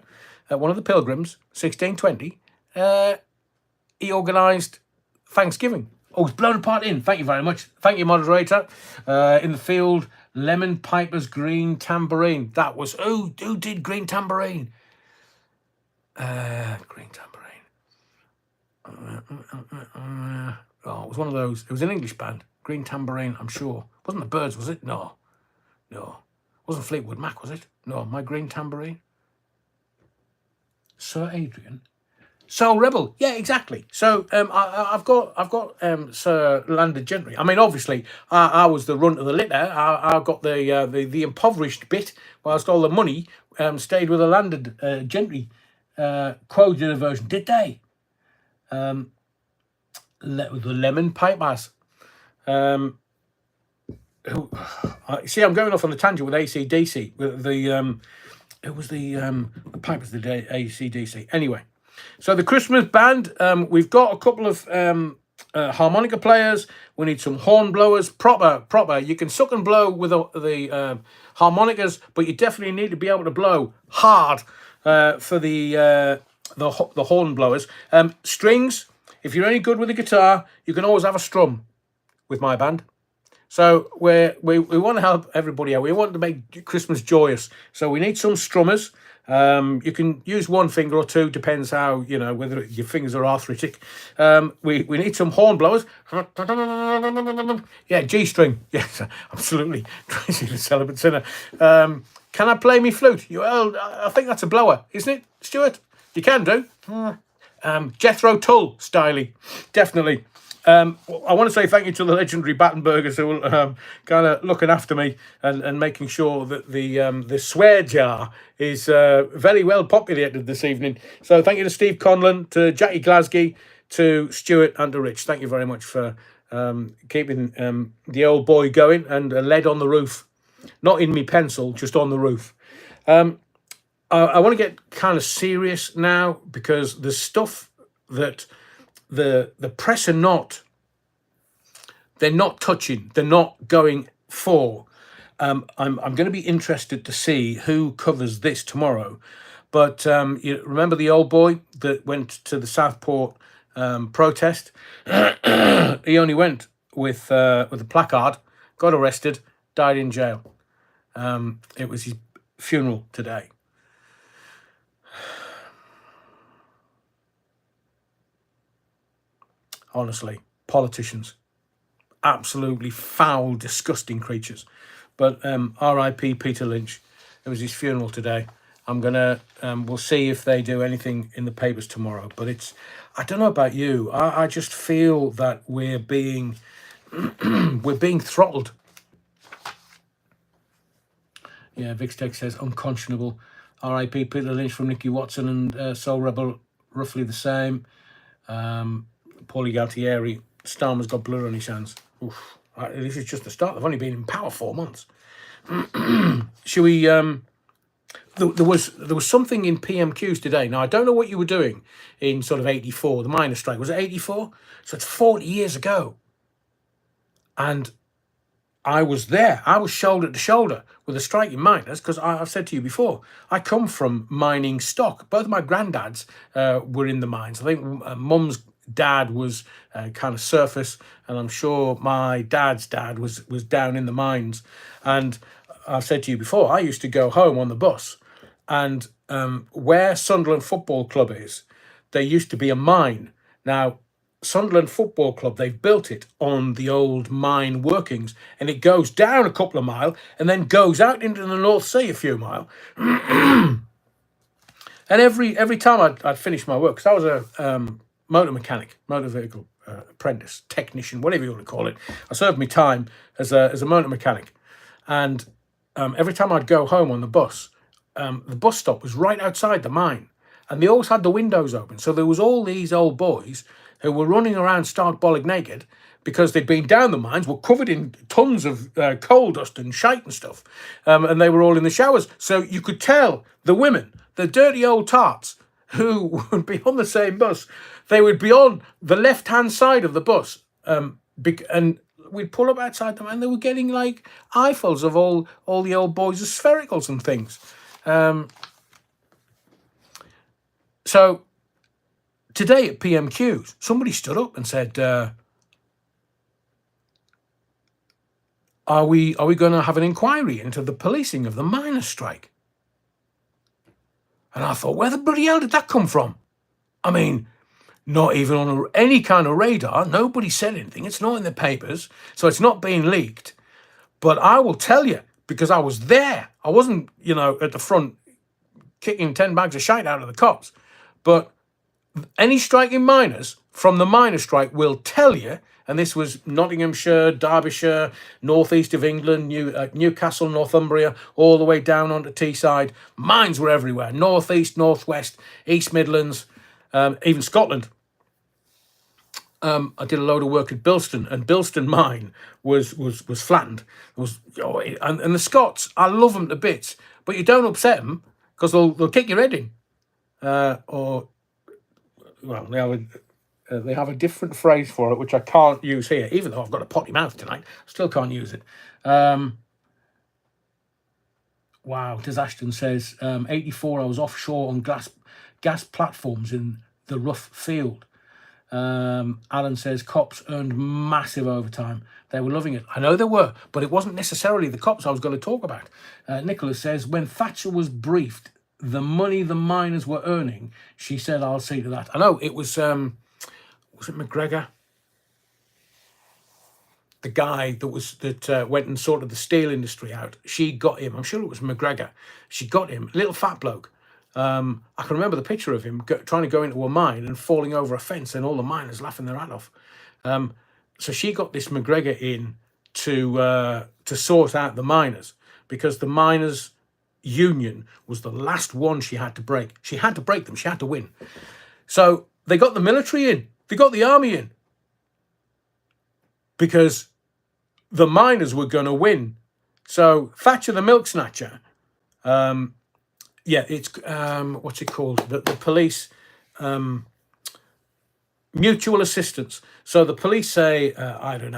one of the Pilgrims, 1620. He organised Thanksgiving. Oh, it's blown apart in. Thank you very much. Thank you, moderator. In the field, Lemon Piper's Green Tambourine. That was, who did Green Tambourine? Green Tambourine. Oh, it was one of those. It was an English band. Green Tambourine, I'm sure. Wasn't the Birds, was it? No. Wasn't Fleetwood Mac, was it? No, My Green Tambourine. Sir Adrian. Soul Rebel, yeah, exactly. So I've got Sir Landed Gentry. I mean, obviously, I was the runt of the litter. I got the impoverished bit, whilst all the money stayed with the Landed Gentry. Quoted a version, did they? The Lemon Pipers. See, I'm going off on a tangent with AC/DC. With the it was the Pipers, the AC/DC. Anyway. So the Christmas band, we've got a couple of harmonica players. We need some horn blowers, proper. You can suck and blow with the harmonicas, but you definitely need to be able to blow hard for the horn blowers. Strings. If you're any good with the guitar, you can always have a strum with my band. So we want to help everybody out. We want to make Christmas joyous. So we need some strummers. You can use one finger or two, depends how, whether your fingers are arthritic. We need some horn blowers. Yeah, G string. Yes, absolutely. Tracy the Celibate Sinner. Can I play me flute? Well, I think that's a blower, isn't it, Stuart? You can do. Jethro Tull, styly, definitely. I want to say thank you to the legendary Battenbergers who will kind of looking after me and making sure that the swear jar is very well populated this evening. So thank you to Steve Conlon, to Jackie Glasgow, to Stuart and to Rich. Thank you very much for keeping the old boy going and lead on the roof. Not in me pencil, just on the roof. I want to get kind of serious now because the stuff that the press are they're not touching, they're not going for. I'm going to be interested to see who covers this tomorrow. But you remember the old boy that went to the Southport protest? He only went with a placard, got arrested, died in jail. It was his funeral today. Honestly, politicians, absolutely foul, disgusting creatures. But R.I.P. Peter Lynch. It was his funeral today. I'm gonna we'll see if they do anything in the papers tomorrow. But I don't know about you. I just feel that we're being throttled. Yeah, Vixtech says unconscionable. R.I.P. Peter Lynch from Nicky Watson and Soul Rebel, roughly the same. Paulie Galtieri, Starmer's got blood on his hands. Oof. This is just the start. They've only been in power 4 months. Should we? There was something in PMQs today. Now I don't know what you were doing in sort of '84. The miners' strike, was it '84? So it's 40 years ago. And I was there. I was shoulder to shoulder with the striking miners because I've said to you before, I come from mining stock. Both my granddads were in the mines. I think Mum's dad was kind of surface, and I'm sure my dad's dad was down in the mines. And I've said to you before, I used to go home on the bus, and where Sunderland Football Club is, there used to be a mine. Now, Sunderland Football Club, they've built it on the old mine workings, and it goes down a couple of miles and then goes out into the North Sea a few miles. And every time I'd finish my work, because I was a motor mechanic, motor vehicle apprentice, technician, whatever you want to call it. I served my time as a motor mechanic. And every time I'd go home on the bus stop was right outside the mine. And they always had the windows open. So there was all these old boys who were running around stark bollock naked because they'd been down the mines, were covered in tons of coal dust and shite and stuff. And they were all in the showers. So you could tell the women, the dirty old tarts, who would be on the same bus. They would be on the left-hand side of the bus, and we'd pull up outside them, and they were getting like eyefuls of all the old boys' sphericals and things. So today at PMQs, somebody stood up and said, "Are we going to have an inquiry into the policing of the miners' strike?" And I thought, where the bloody hell did that come from? I mean, not even on any kind of radar. Nobody said anything. It's not in the papers, so it's not being leaked. But I will tell you, because I was there. I wasn't, at the front kicking 10 bags of shite out of the cops. But any striking miners from the miners' strike will tell you, and this was Nottinghamshire, Derbyshire, northeast of England, Newcastle, Northumbria, all the way down onto Teesside. Mines were everywhere. Northeast, northwest, East Midlands, even Scotland. I did a load of work at Bilston, and Bilston mine was flattened. And the Scots, I love them to bits, but you don't upset them because they'll kick your head in. They have a different phrase for it, which I can't use here, even though I've got a potty mouth tonight. Still can't use it. Wow, Des Ashton says, 84, I was offshore on gas platforms in the rough field. Alan says, cops earned massive overtime. They were loving it. I know they were, but it wasn't necessarily the cops I was going to talk about. Nicholas says, when Thatcher was briefed, the money the miners were earning, she said, I'll see to that. I know, it was it McGregor? The guy that went and sorted the steel industry out. She got him. I'm sure it was McGregor. She got him, little fat bloke. I can remember the picture of him trying to go into a mine and falling over a fence, and all the miners laughing their hat off. So she got this McGregor in to sort out the miners, because the miners' union was the last one she had to break. She had to break them. She had to win. So they got the military in. They got the army in. Because the miners were going to win. So Thatcher the milk snatcher, it's what's it called? The police mutual assistance. So the police say,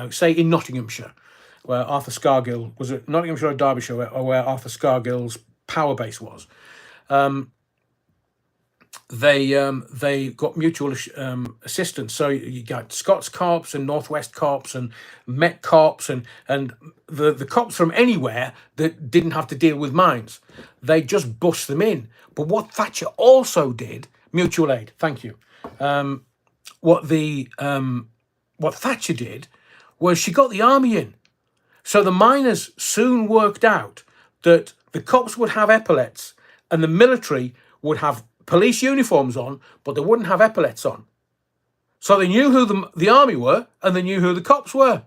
say in Nottinghamshire, where Arthur Scargill, was it Nottinghamshire or Derbyshire, where Arthur Scargill's power base was. They got mutual assistance. So you got Scots Corps and Northwest Corps and Met Corps and the cops from anywhere that didn't have to deal with mines. They just bust them in. But what Thatcher also did, mutual aid, thank you. What Thatcher did was she got the army in. So the miners soon worked out that the cops would have epaulets and the military would have police uniforms on, but they wouldn't have epaulets on. So they knew who the army were, and they knew who the cops were.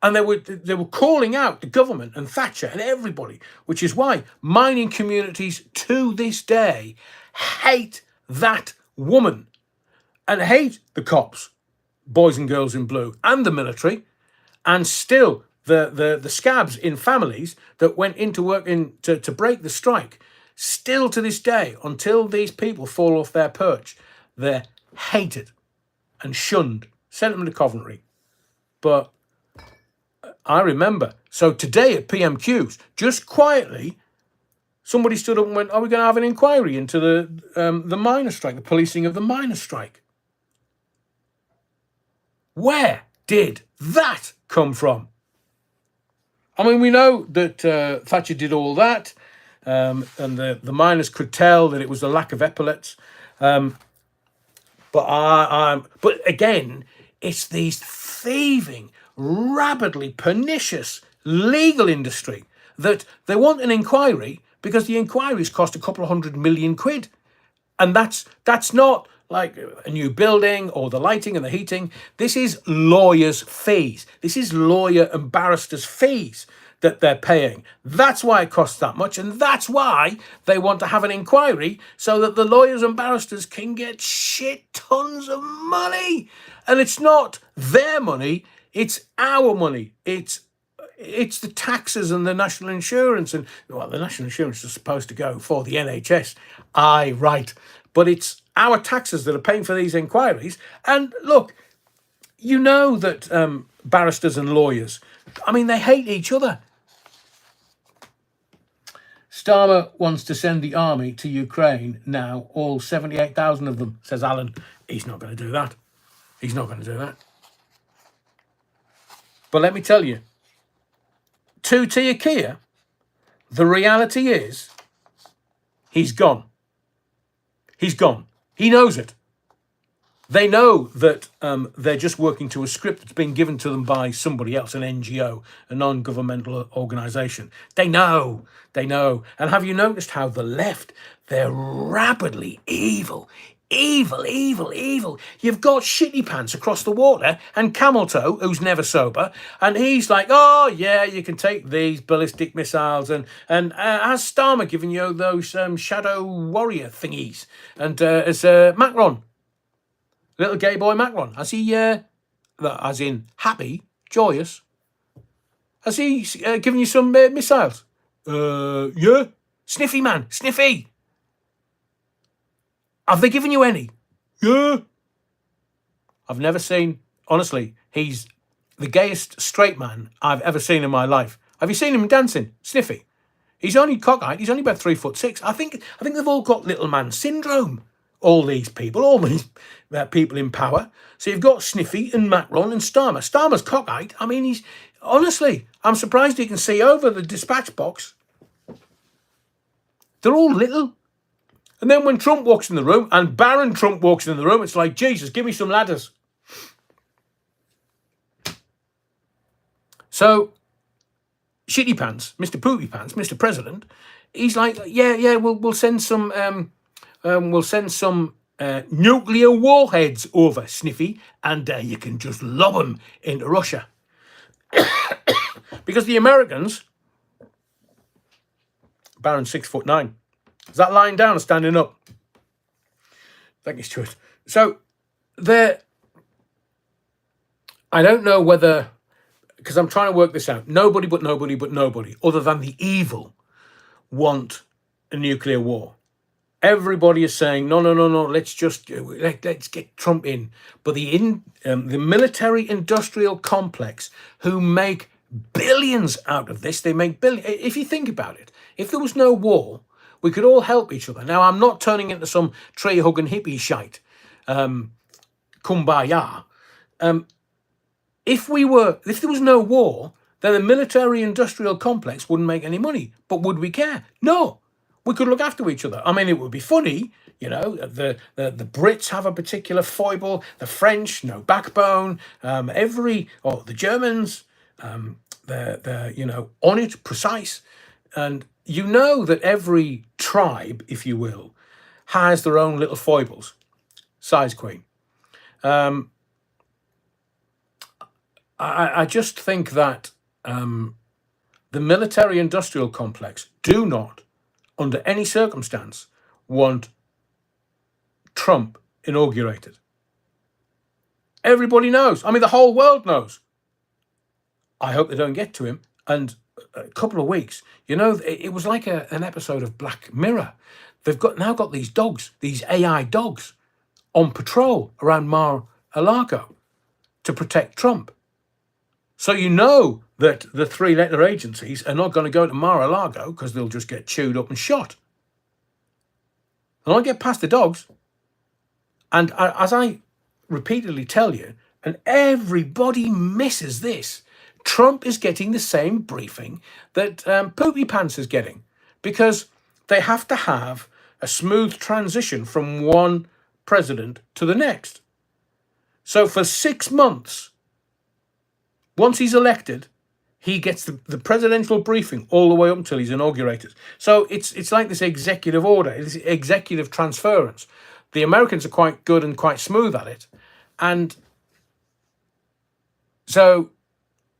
And they were calling out the government and Thatcher and everybody, which is why mining communities to this day hate that woman and hate the cops, boys and girls in blue, and the military, and still the scabs in families that went into work to break the strike. Still to this day, until these people fall off their perch, they're hated and shunned. Sent them to Coventry. But I remember, so today at PMQs, just quietly, somebody stood up and went, are we going to have an inquiry into the miners' strike, the policing of the miners' strike? Where did that come from? I mean, we know that Thatcher did all that. And the miners could tell that it was a lack of epaulets. But again, it's these thieving, rabidly pernicious legal industry that they want an inquiry because the inquiries cost a couple of £100 million. And that's not like a new building or the lighting and the heating. This is lawyers' fees. This is lawyer and barristers' fees that they're paying. That's why it costs that much, and that's why they want to have an inquiry so that the lawyers and barristers can get shit tons of money. And it's not their money, it's our money. It's the taxes and the national insurance, and well, the national insurance is supposed to go for the NHS. Aye, right. but it's our taxes that are paying for these inquiries. And look, you know that barristers and lawyers, I mean, they hate each other. Starmer wants to send the army to Ukraine now, all 78,000 of them, says Alan. He's not going to do that. He's not going to do that. But let me tell you, to Kia, the reality is he's gone. He's gone. He knows it. They know that they're just working to a script that's been given to them by somebody else, an NGO, a non-governmental organisation. They know. They know. And have you noticed how the left, they're rapidly evil. Evil, evil, evil. You've got Shitty Pants across the water and Camel Toe, who's never sober, and he's like, oh, yeah, you can take these ballistic missiles. And has Starmer given you those shadow warrior thingies? And as Macron, little gay boy Macron, has he, as in happy, joyous, has he given you some missiles? Yeah. Sniffy man, Sniffy. Have they given you any? Yeah. I've never seen, honestly, he's the gayest straight man I've ever seen in my life. Have you seen him dancing? Sniffy. He's only cockeyed, he's only about 3'6". I think they've all got little man syndrome. All these people in power. So you've got Sniffy and Macron and Starmer. Starmer's cockeyed. I mean, he's, honestly, I'm surprised he can see over the dispatch box. They're all little. And then when Trump walks in the room, and Baron Trump walks in the room, it's like, Jesus, give me some ladders. So, Shitty Pants, Mr. Poopy Pants, Mr. President, he's like, yeah, we'll send some nuclear warheads over, Sniffy, and you can just lob them into Russia. Because the Americans, Baron's 6'9". Is that lying down or standing up? Thank you, Stuart. So, I don't know whether, because I'm trying to work this out, nobody, other than the evil, want a nuclear war. Everybody is saying, no, let's get Trump in. But the military-industrial complex, who make billions out of this, they make billions. If you think about it, if there was no war, we could all help each other. Now, I'm not turning into some tree-hugging hippie shite. Kumbaya. If there was no war, then the military-industrial complex wouldn't make any money. But would we care? No. We could look after each other. I mean, it would be funny, you know. The Brits have a particular foible. The French, no backbone. The Germans, they're on it, precise. And you know that every tribe, if you will, has their own little foibles. Size queen. I just think that the military-industrial complex do not, under any circumstance, want Trump inaugurated. Everybody knows. I mean, the whole world knows. I hope they don't get to him. And a couple of weeks, it was like an episode of Black Mirror. They've now got these dogs, these AI dogs, on patrol around Mar-a-Lago to protect Trump. So you know that the three-letter agencies are not going to go to Mar-a-Lago because they'll just get chewed up and shot. And I get past the dogs, and as I repeatedly tell you, and everybody misses this, Trump is getting the same briefing that Poopy Pants is getting, because they have to have a smooth transition from one president to the next. So for 6 months, once he's elected, he gets the presidential briefing all the way up until he's inaugurated. So it's like this executive order, this executive transference. The Americans are quite good and quite smooth at it. And so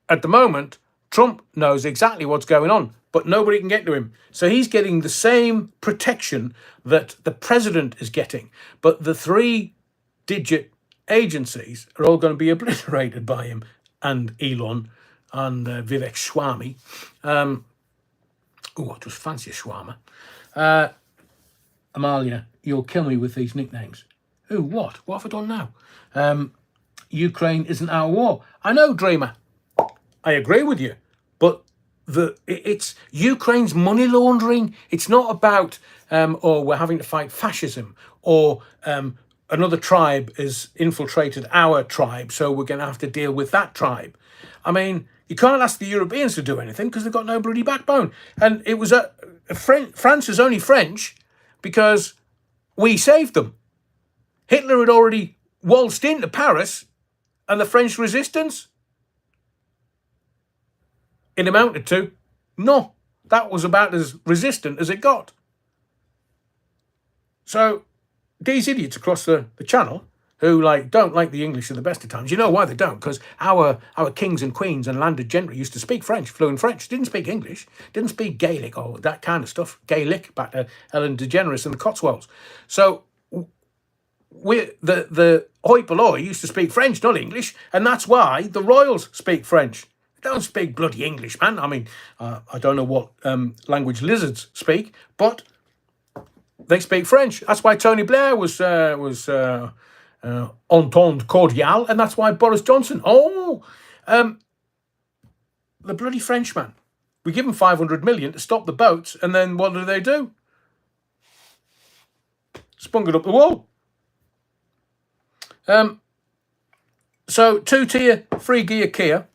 at the moment, Trump knows exactly what's going on, but nobody can get to him. So he's getting the same protection that the president is getting. But the three-digit agencies are all going to be obliterated by him and Elon and Vivek Swami. I just fancy a shawarma. Amalia, you'll kill me with these nicknames. Who? What? What have I done now? Ukraine isn't our war. I know, Dreamer. I agree with you. But it's Ukraine's money laundering. It's not about, we're having to fight fascism, or another tribe has infiltrated our tribe, so we're going to have to deal with that tribe. I mean, you can't ask the Europeans to do anything because they've got no bloody backbone. And it was France is only French because we saved them. Hitler had already waltzed into Paris, and the French resistance, it amounted to, no, that was about as resistant as it got. So these idiots across the channel who don't like the English at the best of times, you know why they don't? Because our kings and queens and landed gentry used to speak French, fluent French, didn't speak English, didn't speak Gaelic or that kind of stuff. Gaelic, back to Ellen DeGeneres and the Cotswolds. So the hoi polloi used to speak French, not English, and that's why the royals speak French. They don't speak bloody English, man. I mean, I don't know what language lizards speak, but they speak French. That's why Tony Blair was entente cordiale, and that's why Boris Johnson. The bloody Frenchman. We give them 500 million to stop the boats, and then what do? Spunk it up the wall. So 2-tier, 3-gear Kia,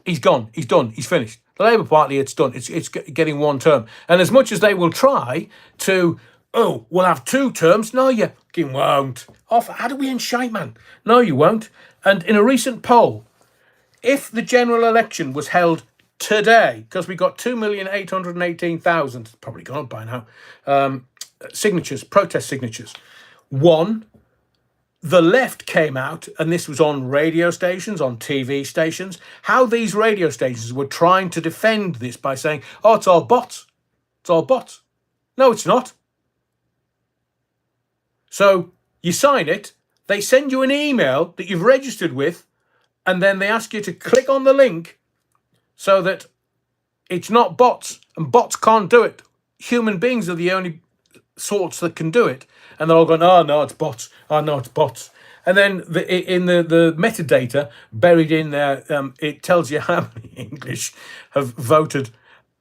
he's gone, he's done, he's finished. The Labour Party, it's done, it's getting one term. And as much as they will try to, we'll have 2 terms, no, you fucking won't. How do we in shite, man? No, you won't. And in a recent poll, if the general election was held today, because we got 2,818,000, probably gone up by now, signatures, protest signatures, the left came out, and this was on radio stations, on TV stations, how these radio stations were trying to defend this by saying, it's all bots. It's all bots. No, it's not. So you sign it, they send you an email that you've registered with, and then they ask you to click on the link so that it's not bots, and bots can't do it. Human beings are the only sorts that can do it. And they're all going, no, it's bots. Oh, no, it's bots. And then in the metadata buried in there, it tells you how many English have voted.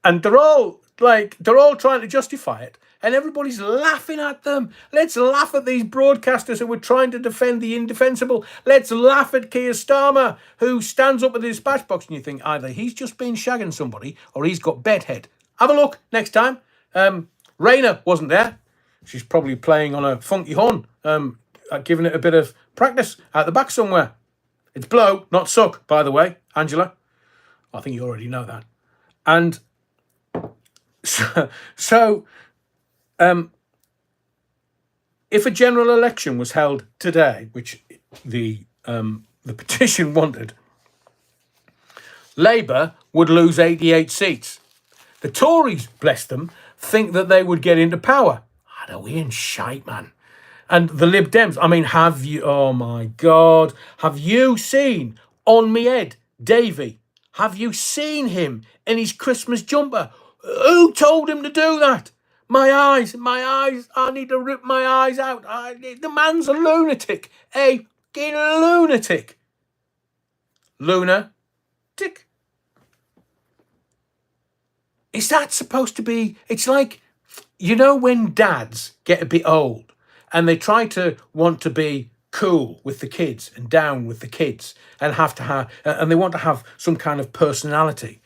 And they're all trying to justify it. And everybody's laughing at them. Let's laugh at these broadcasters who are trying to defend the indefensible. Let's laugh at Keir Starmer, who stands up with his dispatch box, and you think either he's just been shagging somebody or he's got bedhead. Have a look next time. Raina wasn't there. She's probably playing on a funky horn, giving it a bit of practice at the back somewhere. It's blow, not suck, by the way, Angela. I think you already know that. And so if a general election was held today, which the petition wanted, Labour would lose 88 seats. The Tories, bless them, think that they would get into power. Are we in shite, man? And the Lib Dems, I mean, oh my God, have you seen on me head, Davey? Have you seen him in his Christmas jumper? Who told him to do that? My eyes, I need to rip my eyes out. The man's a lunatic, a fucking lunatic. Lunatic. Is that supposed to be, it's like, you know when dads get a bit old and they try to want to be cool with the kids and down with the kids and and they want to have some kind of personality.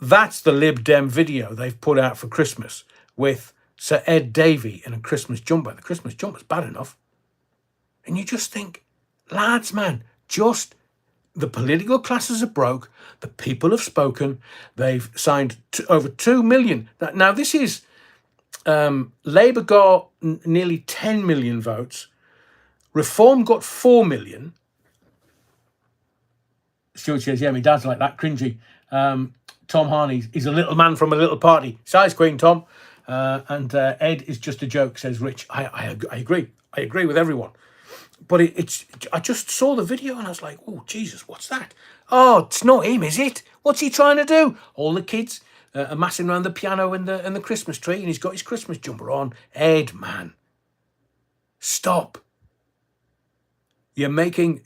That's the Lib Dem video they've put out for Christmas with Sir Ed Davey in a Christmas jumper. The Christmas jumper's bad enough. And you just think, lads, man, the political classes are broke. The people have spoken. They've signed over 2 million. Now, this is Labour got nearly 10 million votes. Reform got 4 million. Stuart says, yeah, my dad's like that, cringy. Tom Harney, he's a little man from a little party. Size queen, Tom. And Ed is just a joke, says Rich. I agree. I agree with everyone. But I just saw the video and I was like, oh, Jesus, what's that? Oh, it's not him, is it? What's he trying to do? All the kids amassing around the piano and the Christmas tree, and he's got his Christmas jumper on. Ed, man, stop. You're making,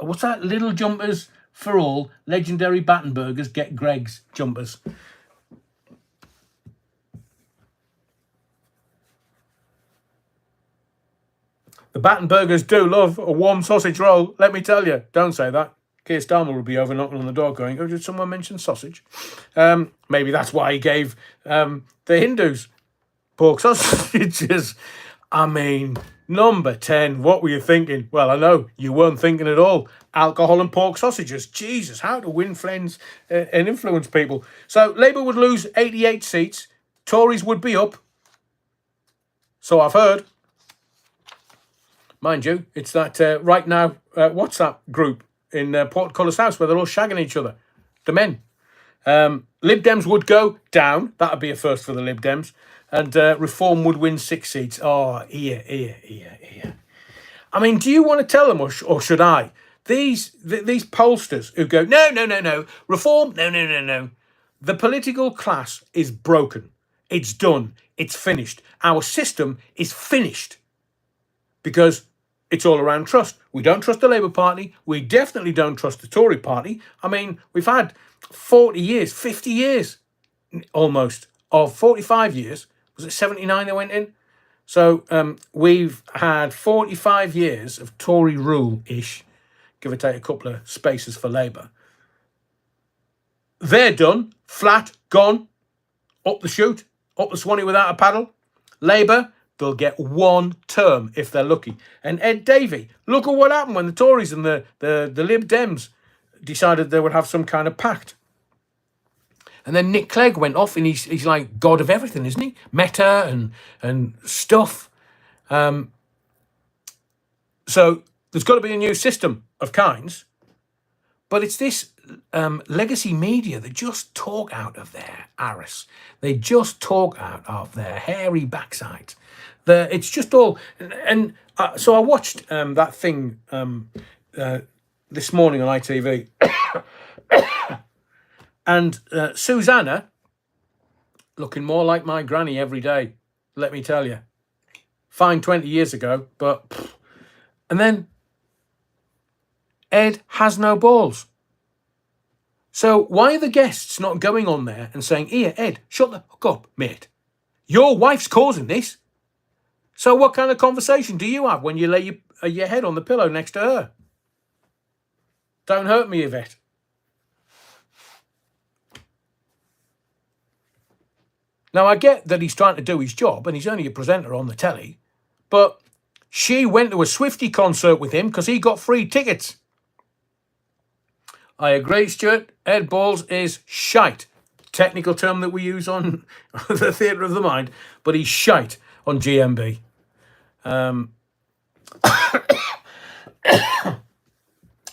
what's that? Little jumpers for all. Legendary Battenbergers get Greg's jumpers. The Battenbergers do love a warm sausage roll, let me tell you. Don't say that. Keir Starmer will be over knocking on the door going, oh, did someone mention sausage? Maybe that's why he gave the Hindus pork sausages. I mean, number 10, what were you thinking? Well, I know you weren't thinking at all. Alcohol and pork sausages. Jesus, how to win friends and influence people. So Labour would lose 88 seats. Tories would be up. So I've heard. Mind you, it's that Right Now WhatsApp group in Portcullis House where they're all shagging each other. The men. Lib Dems would go down. That would be a first for the Lib Dems. And Reform would win 6 seats. Oh, here. I mean, do you want to tell them or should I? These pollsters who go, no. Reform, no. The political class is broken. It's done. It's finished. Our system is finished. Because it's all around trust. We don't trust the Labour Party. We definitely don't trust the Tory Party. I mean, we've had 40 years, 50 years almost, of 45 years. Was it 79 they went in? So we've had 45 years of Tory rule-ish, give or take a couple of spaces for Labour. They're done, flat, gone, up the chute, up the Swanee without a paddle. Labour, they'll get 1 term if they're lucky. And Ed Davey, look at what happened when the Tories and the Lib Dems decided they would have some kind of pact. And then Nick Clegg went off and he's like God of everything, isn't he? Meta and stuff. So there's got to be a new system of kinds. But it's this legacy media that just talk out of their arse. They just talk out of their hairy backsides. It's just all... And so I watched that thing this morning on ITV. And Susanna, looking more like my granny every day, let me tell you. Fine 20 years ago, but... And then Ed has no balls. So why are the guests not going on there and saying, here, Ed, shut the fuck up, mate. Your wife's causing this. So what kind of conversation do you have when you lay your head on the pillow next to her? Don't hurt me, Yvette. Now, I get that he's trying to do his job and he's only a presenter on the telly, but she went to a Swiftie concert with him because he got free tickets. I agree, Stuart. Ed Balls is shite. Technical term that we use on the theatre of the mind, but he's shite on GMB.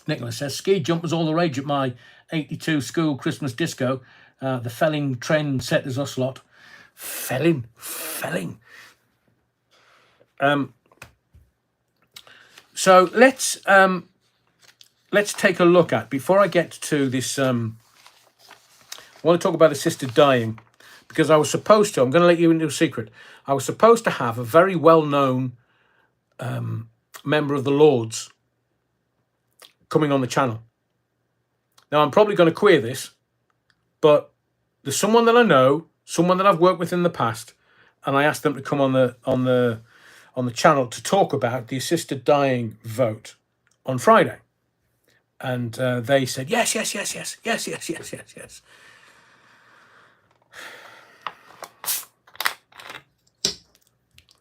Nicholas says, ski jumpers all the rage at my 82 school Christmas disco. The felling trend set as us lot. Felling. So let's take a look at, before I get to this, I want to talk about assisted dying, because I was supposed to, I'm going to let you into a secret, I was supposed to have a very well-known member of the Lords coming on the channel. Now, I'm probably going to queer this, but there's someone that I know, someone that I've worked with in the past, and I asked them to come on the channel to talk about the assisted dying vote on Friday. And they said, yes.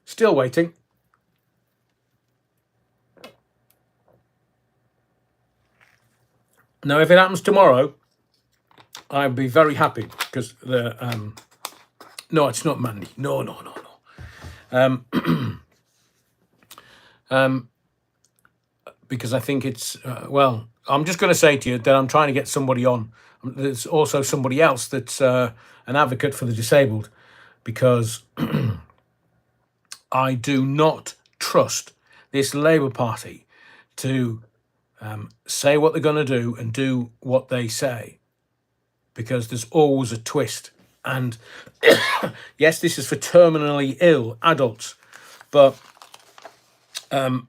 Still waiting. Now, if it happens tomorrow, I'll be very happy because the no, it's not Mandy. No. Because I think it's well, I'm just going to say to you that I'm trying to get somebody on. There's also somebody else that's an advocate for the disabled, because I do not trust this Labour Party to say what they're going to do and do what they say, because there's always a twist And yes, this is for terminally ill adults, but I'm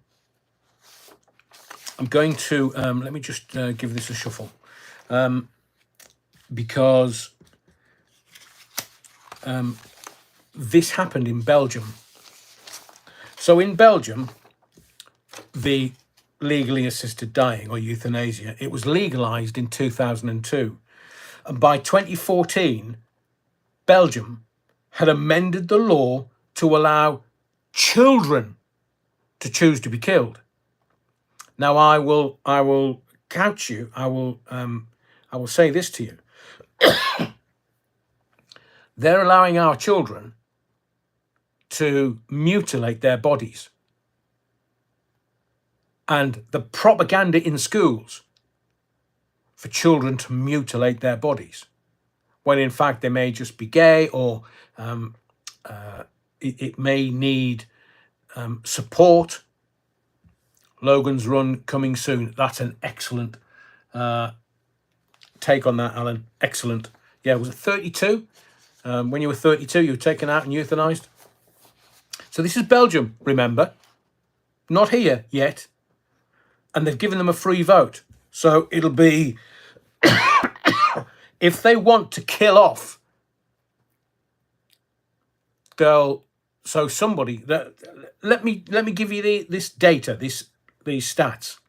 going to let me just give this a shuffle, because this happened in Belgium. So in Belgium, the legally assisted dying, or euthanasia, it was legalized in 2002. And by 2014, Belgium had amended the law to allow children to choose to be killed. Now, I will couch you. I will say this to you. They're allowing our children to mutilate their bodies. And the propaganda in schools for children to mutilate their bodies, when in fact they may just be gay, or it may need support. Logan's Run coming soon. That's an excellent take on that, Alan. Excellent. Yeah, was it 32? When you were 32, you were taken out and euthanized. So this is Belgium, remember? Not here yet. And they've given them a free vote. So it'll be, if they want to kill off, somebody, let me give you this data, these stats.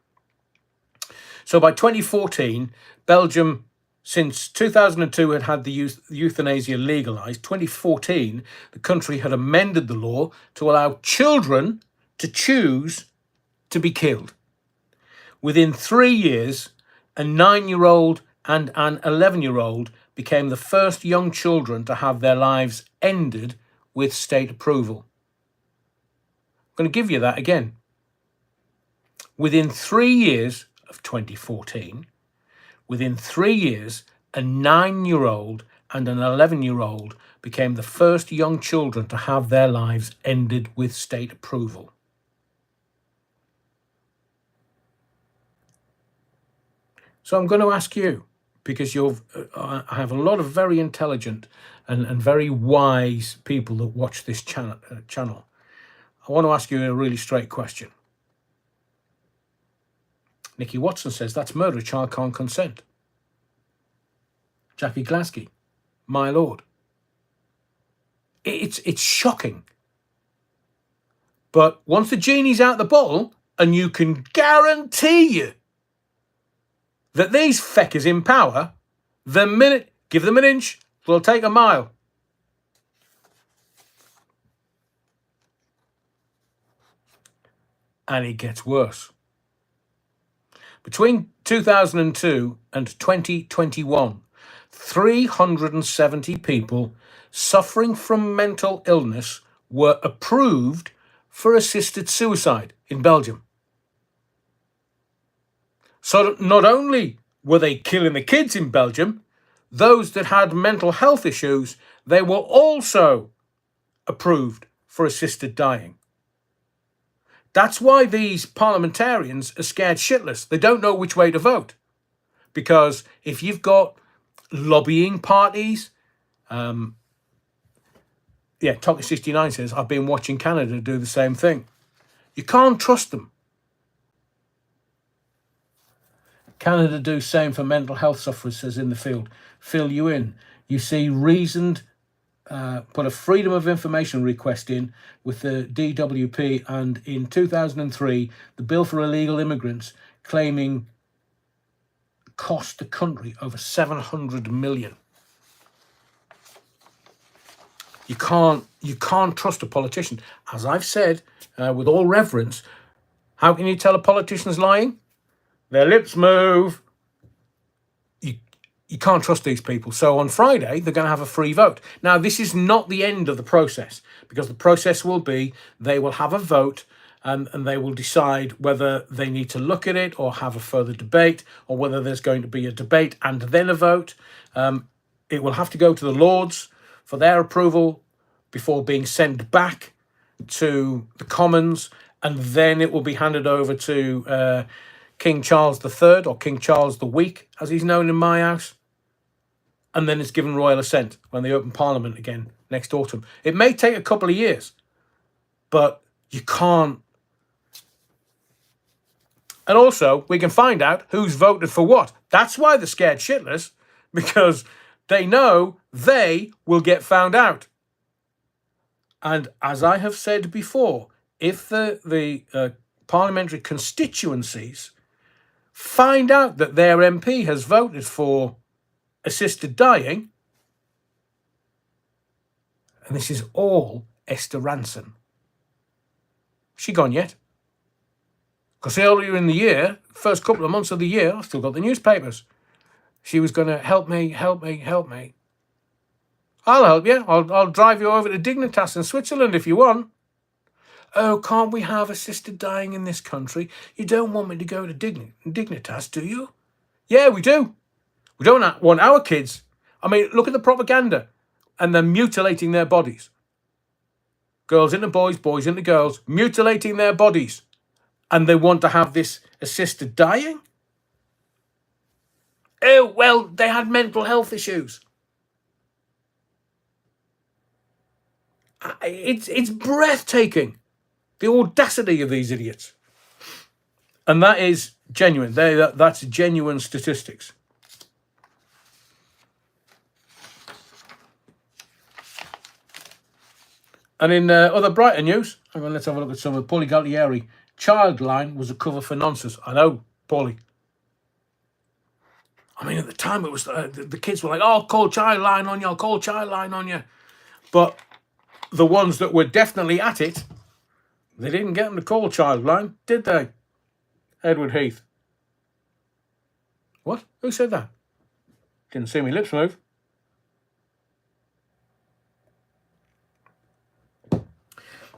So by 2014, Belgium, since 2002 had the euthanasia legalized. 2014, the country had amended the law to allow children to choose to be killed. Within 3 years, a 9-year-old and an 11-year-old became the first young children to have their lives ended with state approval. I'm going to give you that again. Within 3 years of 2014, within 3 years, a 9-year-old and an 11-year-old became the first young children to have their lives ended with state approval. So I'm going to ask you, because I have a lot of very intelligent and very wise people that watch this channel. I want to ask you a really straight question. Nikki Watson says that's murder. A child can't consent. Jackie Glasky, my lord. It's shocking. But once the genie's out the bottle, and you can guarantee you that these feckers in power, the minute, give them an inch, they'll take a mile. And it gets worse. Between 2002 and 2021, 370 people suffering from mental illness were approved for assisted suicide in Belgium. So not only were they killing the kids in Belgium, those that had mental health issues, they were also approved for assisted dying. That's why these parliamentarians are scared shitless. They don't know which way to vote. Because if you've got lobbying parties, Toxic69 says, I've been watching Canada do the same thing. You can't trust them. Canada do same for mental health sufferers, says In the Field. Fill you in. You see reasoned, put a freedom of information request in with the DWP, and in 2003, the bill for illegal immigrants claiming cost the country over 700 million. You can't trust a politician. As I've said, with all reverence, how can you tell a politician's lying? Their lips move. You can't trust these people. So on Friday, they're going to have a free vote. Now, this is not the end of the process, because the process will be they will have a vote, and they will decide whether they need to look at it or have a further debate, or whether there's going to be a debate and then a vote. It will have to go to the Lords for their approval before being sent back to the Commons, and then it will be handed over to King Charles III, or King Charles the Weak, as he's known in my house. and then it's given royal assent when they open Parliament again next autumn. It may take a couple of years, but you can't. And also, we can find out who's voted for what. That's why they're scared shitless, because they know they will get found out. And as I have said before, if the parliamentary constituencies find out that their MP has voted for assisted dying, and this is all Esther Ranson. She gone yet? Because earlier in the year, first couple of months of the year, I've still got the newspapers. She was going to help me. I'll help you. I'll drive you over to Dignitas in Switzerland if you want. Oh, can't we have assisted dying in this country? You don't want me to go to Dignitas, do you? Yeah, we do. We don't want our kids. I mean, look at the propaganda. And they're mutilating their bodies. Girls into boys, boys into girls, mutilating their bodies. And they want to have this assisted dying? Oh, well, they had mental health issues. It's breathtaking, the audacity of these idiots. And that is genuine. That's genuine statistics. And in other brighter news, hang on, let's have a look at some of Paulie Galtieri. Childline was a cover for nonsense. I know, Paulie. I mean, at the time, it was the kids were like, oh, call Childline on you, call Childline on you. But the ones that were definitely at it, they didn't get them to call Childline, did they? Edward Heath. What? Who said that? Didn't see me lips move.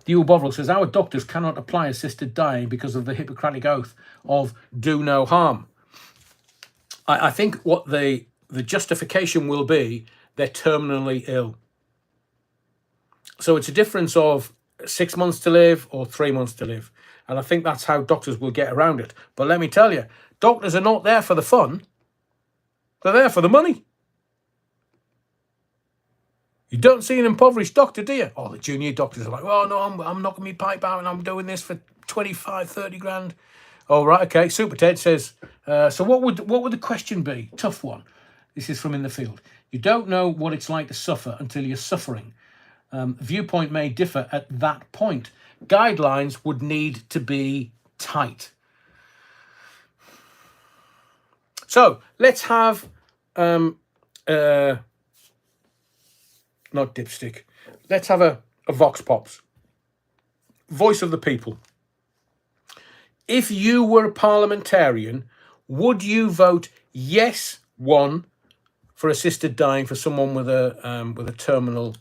Hugh Bovril says, our doctors cannot apply assisted dying because of the Hippocratic oath of do no harm. I think what the justification will be, they're terminally ill. So it's a difference of 6 months to live or 3 months to live. And I think that's how doctors will get around it. But let me tell you, doctors are not there for the fun. They're there for the money. You don't see an impoverished doctor, do you? Oh, the junior doctors are like, oh, no, I'm knocking my pipe out and I'm doing this for 25, 30 grand. Oh, right, okay. Super Ted says, so what would the question be? Tough one. This is from In the Field. You don't know what it's like to suffer until you're suffering. Viewpoint may differ at that point. Guidelines would need to be tight. So let's have not dipstick. Let's have a Vox Pops. Voice of the people. If you were a parliamentarian, would you vote yes, one, for assisted dying for someone with a terminal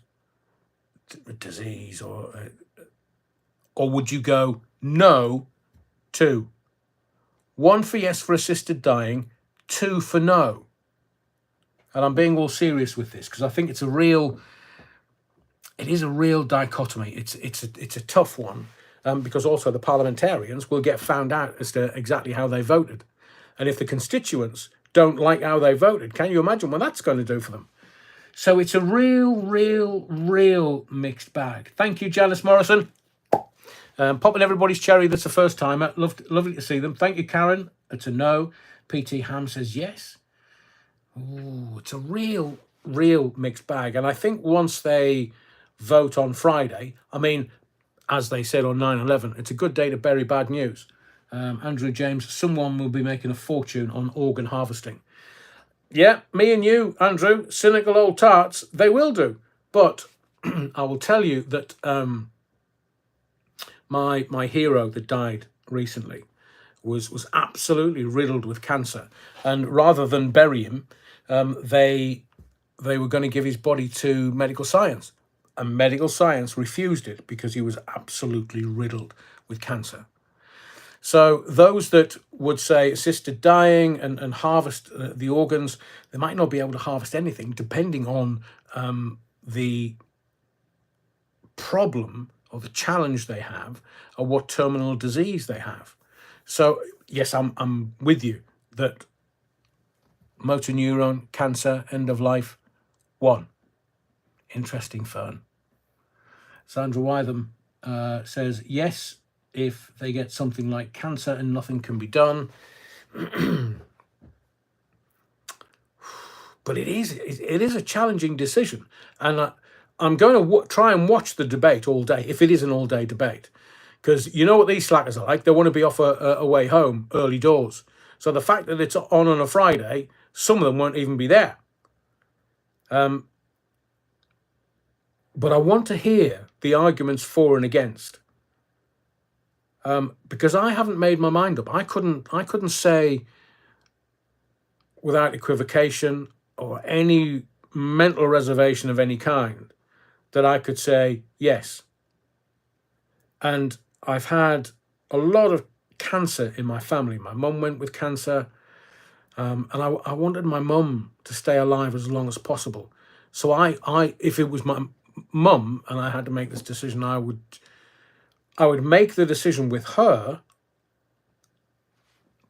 disease, or would you go no, 2? 1 for yes for assisted dying, 2 for no. And I'm being all serious with this because I think it is a real dichotomy. It's a tough one because also the parliamentarians will get found out as to exactly how they voted. And if the constituents don't like how they voted, can you imagine what that's going to do for them? So it's a real mixed bag. Thank you, Janice Morrison. Popping everybody's cherry that's a first timer. Lovely to see them. Thank you, Karen. It's a no. PT Ham says yes. Ooh, it's a real mixed bag. And I think once they vote on Friday, I mean, as they said on 9/11, it's a good day to bury bad news. Andrew James, someone will be making a fortune on organ harvesting. Yeah, me and you, Andrew, cynical old tarts, they will do. But I will tell you that my hero that died recently was absolutely riddled with cancer. And rather than bury him, they were going to give his body to medical science. And medical science refused it because he was absolutely riddled with cancer. So those that would say assisted dying and harvest the organs, they might not be able to harvest anything depending on the problem or the challenge they have or what terminal disease they have. So yes, I'm with you that motor neuron cancer, end of life, 1. Interesting fern. Sandra Wytham says, yes, if they get something like cancer and nothing can be done. But it is a challenging decision. And I'm going to try and watch the debate all day, if it is an all-day debate. Because you know what these slackers are like? They want to be off a way home early doors. So the fact that it's on a Friday, some of them won't even be there. But I want to hear the arguments for and against. Because I haven't made my mind up. I couldn't say without equivocation or any mental reservation of any kind that I could say yes. And I've had a lot of cancer in my family. My mum went with cancer, and I wanted my mum to stay alive as long as possible. So I if it was my mum and I had to make this decision, I would make the decision with her.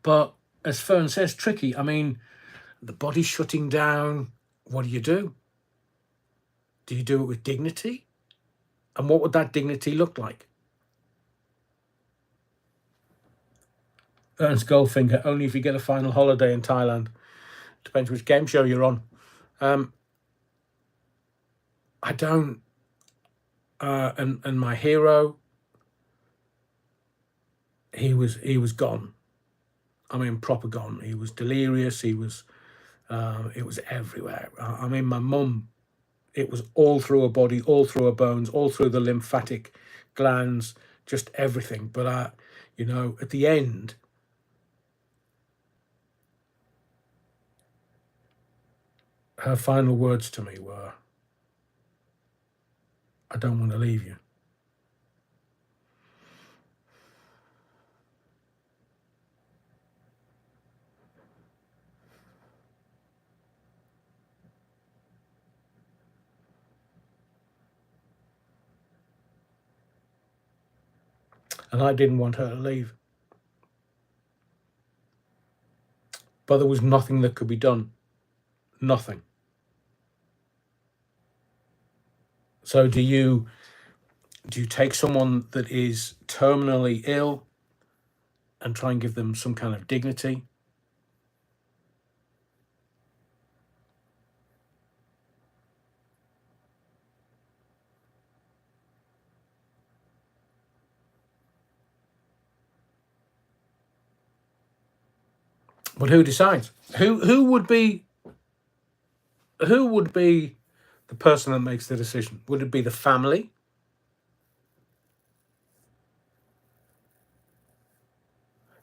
But as Fern says, tricky. I mean, the body's shutting down. What do you do? Do you do it with dignity? And what would that dignity look like? Ernst Goldfinger, only if you get a final holiday in Thailand. Depends which game show you're on. I don't. And my hero, he was gone. I mean, proper gone. He was delirious. He was. It was everywhere. I mean, my mum. It was all through her body, all through her bones, all through the lymphatic glands, just everything. But at the end, her final words to me were, I don't want to leave you. And I didn't want her to leave. But there was nothing that could be done. Nothing. So do you take someone that is terminally ill and try and give them some kind of dignity? But who decides? Who would be the person that makes the decision? Would it be the family?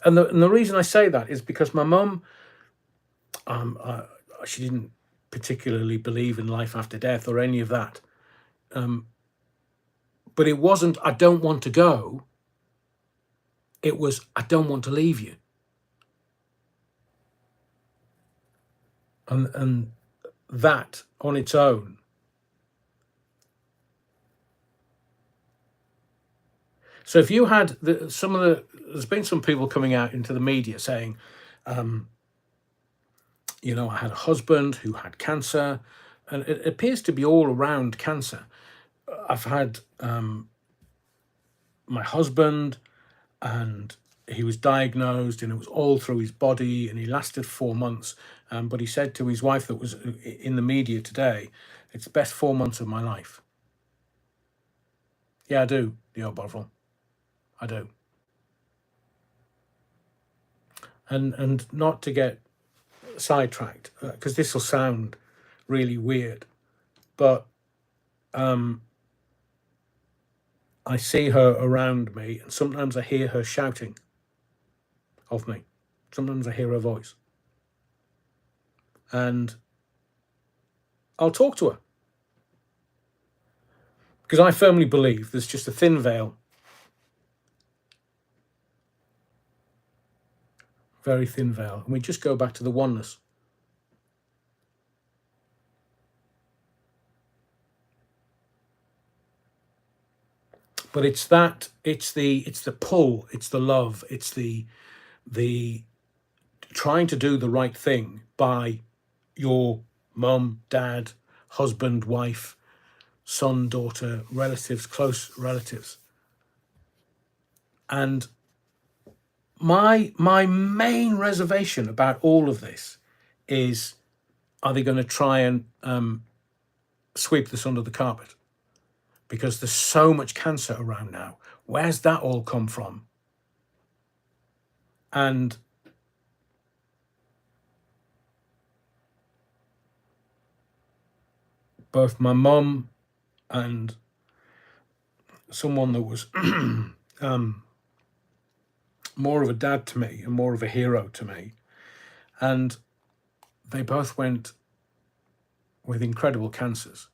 And the reason I say that is because my mum, she didn't particularly believe in life after death or any of that. But it wasn't, I don't want to go. It was, I don't want to leave you. And that on its own. So if you had there's been some people coming out into the media saying, I had a husband who had cancer, and it appears to be all around cancer. I've had my husband, and he was diagnosed, and it was all through his body, and he lasted 4 months. But he said to his wife that was in the media today, it's the best 4 months of my life. Yeah, I do, Leo Bovril. I do. And not to get sidetracked, because this will sound really weird, but I see her around me, and sometimes I hear her shouting of me. Sometimes I hear her voice. And I'll talk to her. Because I firmly believe there's just a thin veil. Very thin veil. And we just go back to the oneness. But it's the pull, it's the love, it's the trying to do the right thing by your mum, dad, husband, wife, son, daughter, relatives, close relatives. And my main reservation about all of this is, are they going to try and sweep this under the carpet? Because there's so much cancer around now. Where's that all come from? And both my mum and someone that was more of a dad to me and more of a hero to me, and they both went with incredible cancers.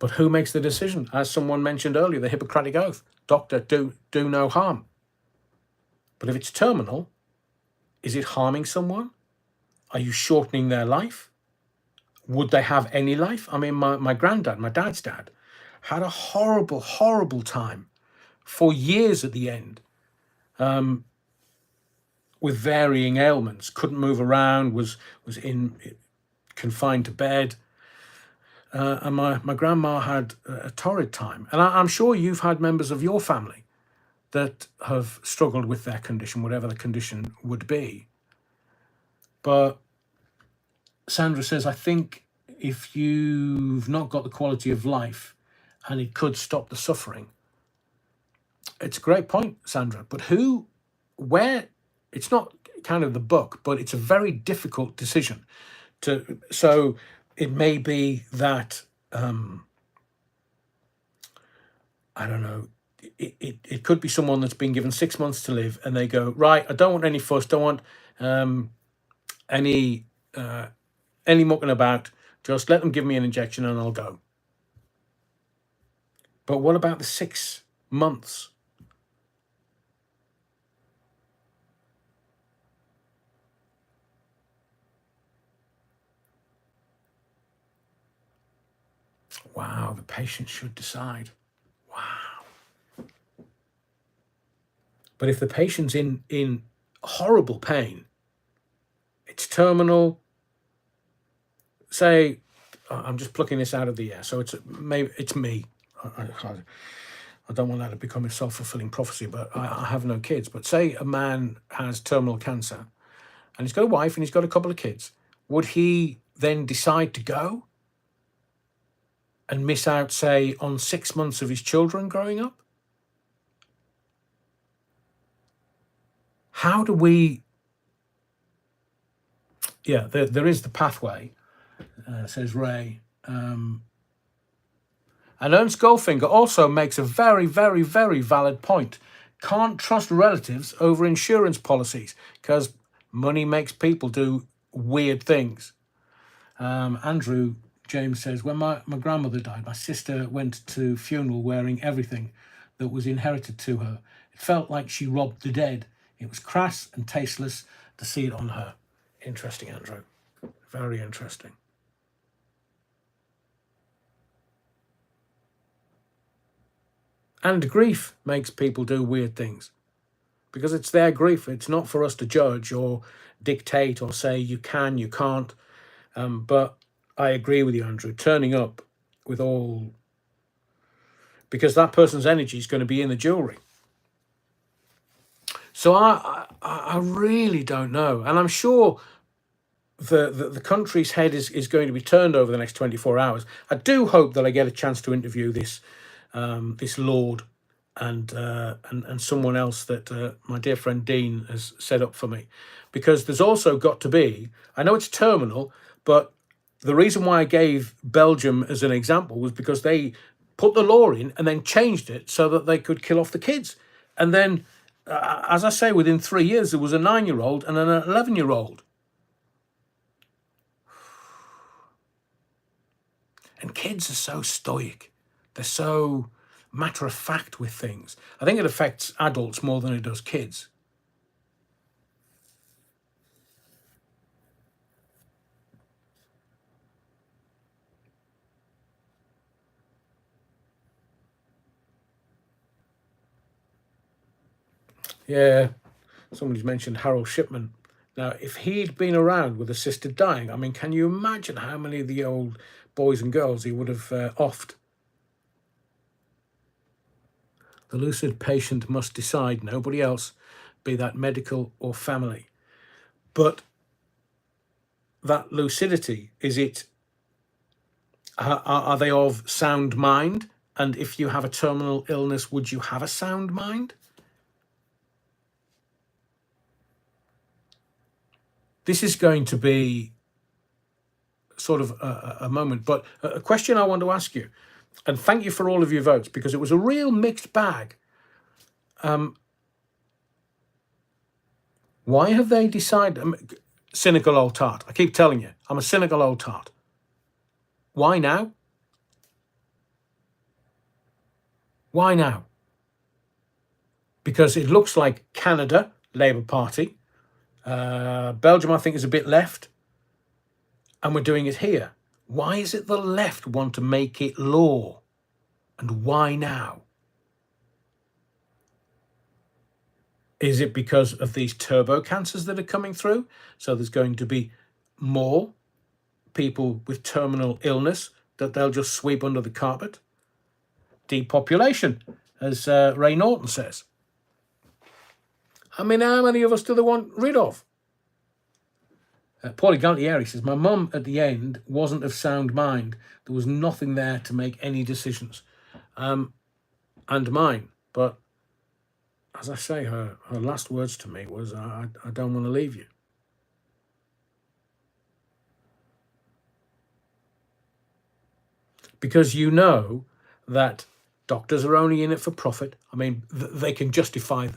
But who makes the decision? As someone mentioned earlier, the Hippocratic Oath. Doctor, do no harm. But if it's terminal, is it harming someone? Are you shortening their life? Would they have any life? I mean, my granddad, my dad's dad, had a horrible, horrible time for years at the end, with varying ailments. Couldn't move around, was confined to bed. And my grandma had a torrid time. And I'm sure you've had members of your family that have struggled with their condition, whatever the condition would be. But Sandra says, I think if you've not got the quality of life and it could stop the suffering. It's a great point, Sandra. But where, it's not kind of the book, but it's a very difficult decision. So it may be that, I don't know, it could be someone that's been given 6 months to live and they go, right, I don't want any fuss, don't want any mucking about, just let them give me an injection and I'll go. But what about the 6 months? Wow, the patient should decide. Wow. But if the patient's in horrible pain, it's terminal, say, I'm just plucking this out of the air, so it's me. I don't want that to become a self-fulfilling prophecy, but I have no kids. But say a man has terminal cancer and he's got a wife and he's got a couple of kids. Would he then decide to go and miss out, say, on 6 months of his children growing up? How do we... Yeah, there is the pathway, says Ray. And Ernst Goldfinger also makes a very, very, very valid point. Can't trust relatives over insurance policies because money makes people do weird things. Andrew James says, when my grandmother died, my sister went to funeral wearing everything that was inherited to her. It felt like she robbed the dead. It was crass and tasteless to see it on her. Interesting, Andrew. Very interesting. And grief makes people do weird things because it's their grief. It's not for us to judge or dictate or say you can, you can't. But I agree with you, Andrew. Turning up with all... because that person's energy is going to be in the jewelry. So I really don't know. And I'm sure the country's head is going to be turned over the next 24 hours. I do hope that I get a chance to interview this lord and someone else that my dear friend Dean has set up for me, because there's also got to be, I know it's terminal, but the reason why I gave Belgium as an example was because they put the law in and then changed it so that they could kill off the kids. And then, as I say, within 3 years, there was a 9-year-old and an 11-year-old. And kids are so stoic. They're so matter of fact with things. I think it affects adults more than it does kids. Yeah, somebody's mentioned Harold Shipman. Now, if he'd been around with a sister dying, I mean, can you imagine how many of the old boys and girls he would have offed? The lucid patient must decide, nobody else, be that medical or family. But that lucidity, is it, are they of sound mind? And if you have a terminal illness, would you have a sound mind? This is going to be sort of a moment, but a question I want to ask you, and thank you for all of your votes, because it was a real mixed bag. Why have they decided? Cynical old tart. I keep telling you, I'm a cynical old tart. Why now? Why now? Because it looks like Canada, Labour Party, Belgium, I think, is a bit left, and we're doing it here. Why is it the left want to make it law? And why now? Is it because of these turbo cancers that are coming through? So there's going to be more people with terminal illness that they'll just sweep under the carpet? Depopulation, as Ray Norton says. I mean, how many of us do they want rid of? Paulie Galtieri says, my mum at the end wasn't of sound mind. There was nothing there to make any decisions. And mine. But as I say, her last words to me was, I don't want to leave you. Because you know that doctors are only in it for profit. I mean, they can justify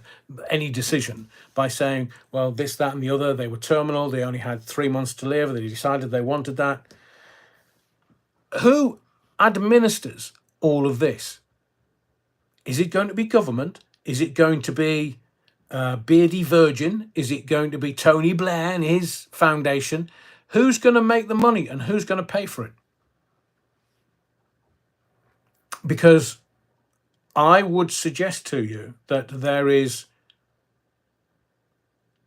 any decision by saying, well, this, that, and the other, they were terminal, they only had 3 months to live, they decided they wanted that. Who administers all of this? Is it going to be government? Is it going to be Beardy Virgin? Is it going to be Tony Blair and his foundation? Who's going to make the money and who's going to pay for it? Because I would suggest to you that there's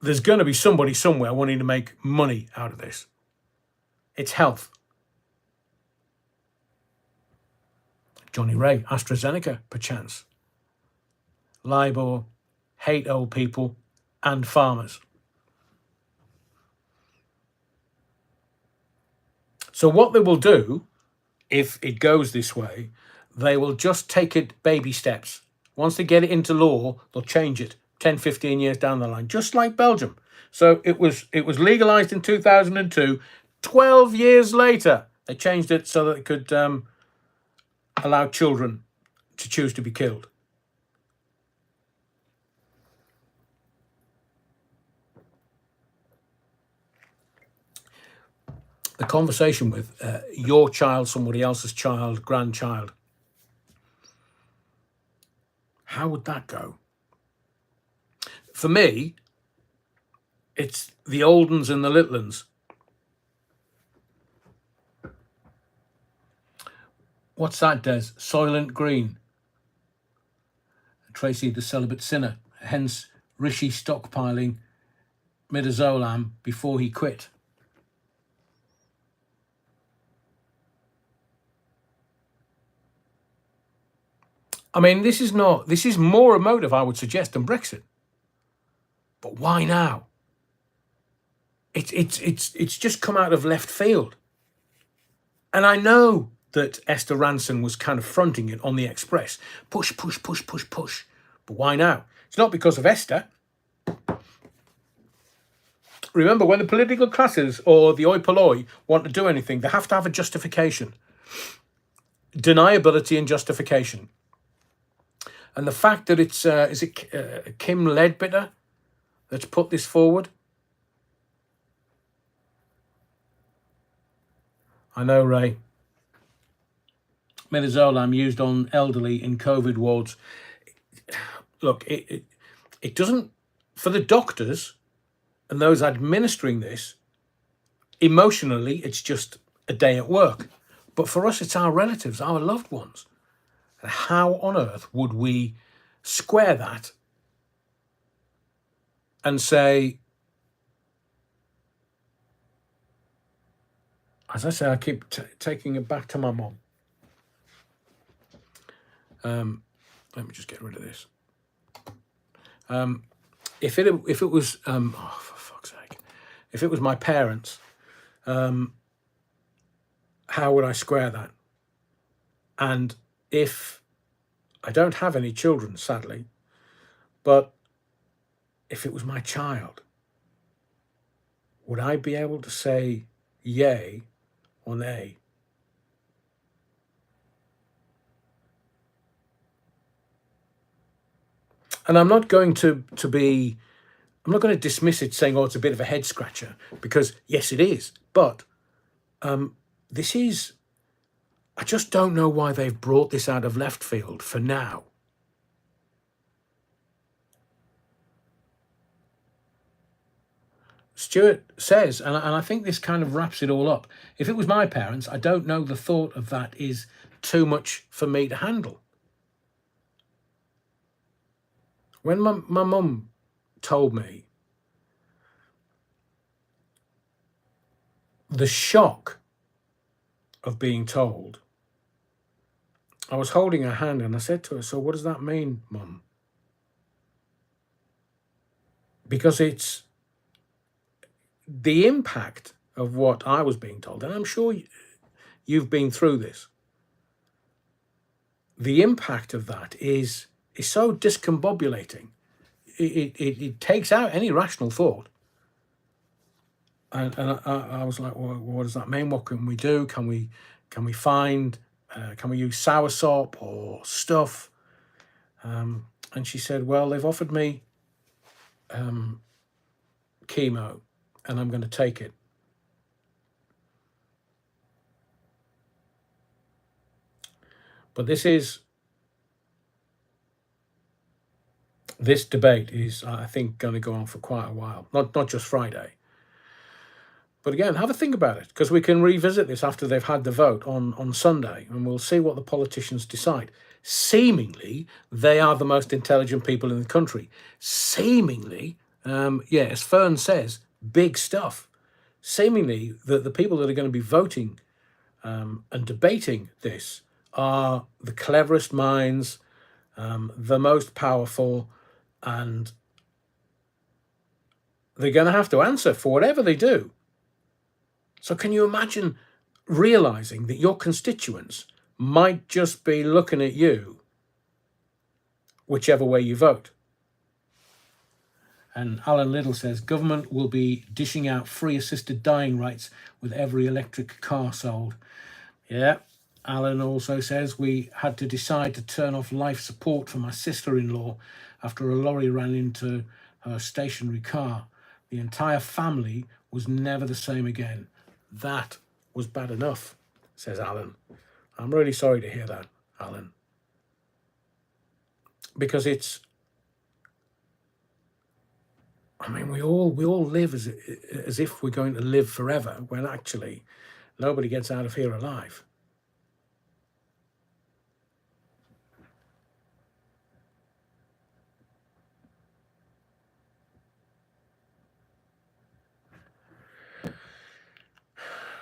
going to be somebody somewhere wanting to make money out of this. It's health. Johnny Ray, AstraZeneca, perchance. LIBOR, hate old people, and farmers. So what they will do, if it goes this way, they will just take it baby steps. Once they get it into law, they'll change it 10, 15 years down the line, just like Belgium. So it was legalized in 2002. 12 years later, they changed it so that it could allow children to choose to be killed. The conversation with your child, somebody else's child, grandchild, how would that go? For me, it's the old uns and the little uns. What's that, Des? Soylent Green. Tracy the celibate sinner. Hence, Rishi stockpiling midazolam before he quit. I mean, this is more emotive, I would suggest, than Brexit. But why now? It's just come out of left field. And I know that Esther Ranson was kind of fronting it on the Express. Push, push, push, push, push. But why now? It's not because of Esther. Remember, when the political classes or the oi polloi want to do anything, they have to have a justification. Deniability and justification. And the fact that it's, is it Kim Ledbetter that's put this forward? I know, Ray. Midazolam used on elderly in COVID wards. Look, it doesn't, for the doctors and those administering this, emotionally, it's just a day at work. But for us, it's our relatives, our loved ones. And how on earth would we square that and say, As I say, I keep taking it back to my mom. Let me just get rid of this. If it was oh, for fuck's sake, if it was my parents, how would I square that? And if I don't have any children, sadly, but if it was my child, would I be able to say yay or nay? And I'm not going to dismiss it saying, oh, it's a bit of a head scratcher, because yes, it is. But this is, I just don't know why they've brought this out of left field for now. Stuart says, and I think this kind of wraps it all up, if it was my parents, I don't know, the thought of that is too much for me to handle. When my mum told me, the shock of being told, I was holding her hand and I said to her, so what does that mean, Mum? Because it's the impact of what I was being told, and I'm sure you've been through this. The impact of that is so discombobulating. It takes out any rational thought. And I was like, well, what does that mean? What can we do? Can we find? Can we use soursop or stuff? And she said, well, they've offered me chemo, and I'm going to take it. But this debate is, I think, going to go on for quite a while. Not just Friday. But again, have a think about it, because we can revisit this after they've had the vote on Sunday, and we'll see what the politicians decide. Seemingly, they are the most intelligent people in the country. Seemingly, as Fern says, big stuff. Seemingly, the people that are going to be voting and debating this are the cleverest minds, the most powerful, and they're going to have to answer for whatever they do. So can you imagine realizing that your constituents might just be looking at you whichever way you vote? And Alan Little says, government will be dishing out free assisted dying rights with every electric car sold. Yeah. Alan also says, we had to decide to turn off life support for my sister-in-law after a lorry ran into her stationary car. The entire family was never the same again. That was bad enough, says Alan. I'm really sorry to hear that, Alan. Because it's, I mean, we all live as if we're going to live forever, when actually nobody gets out of here alive.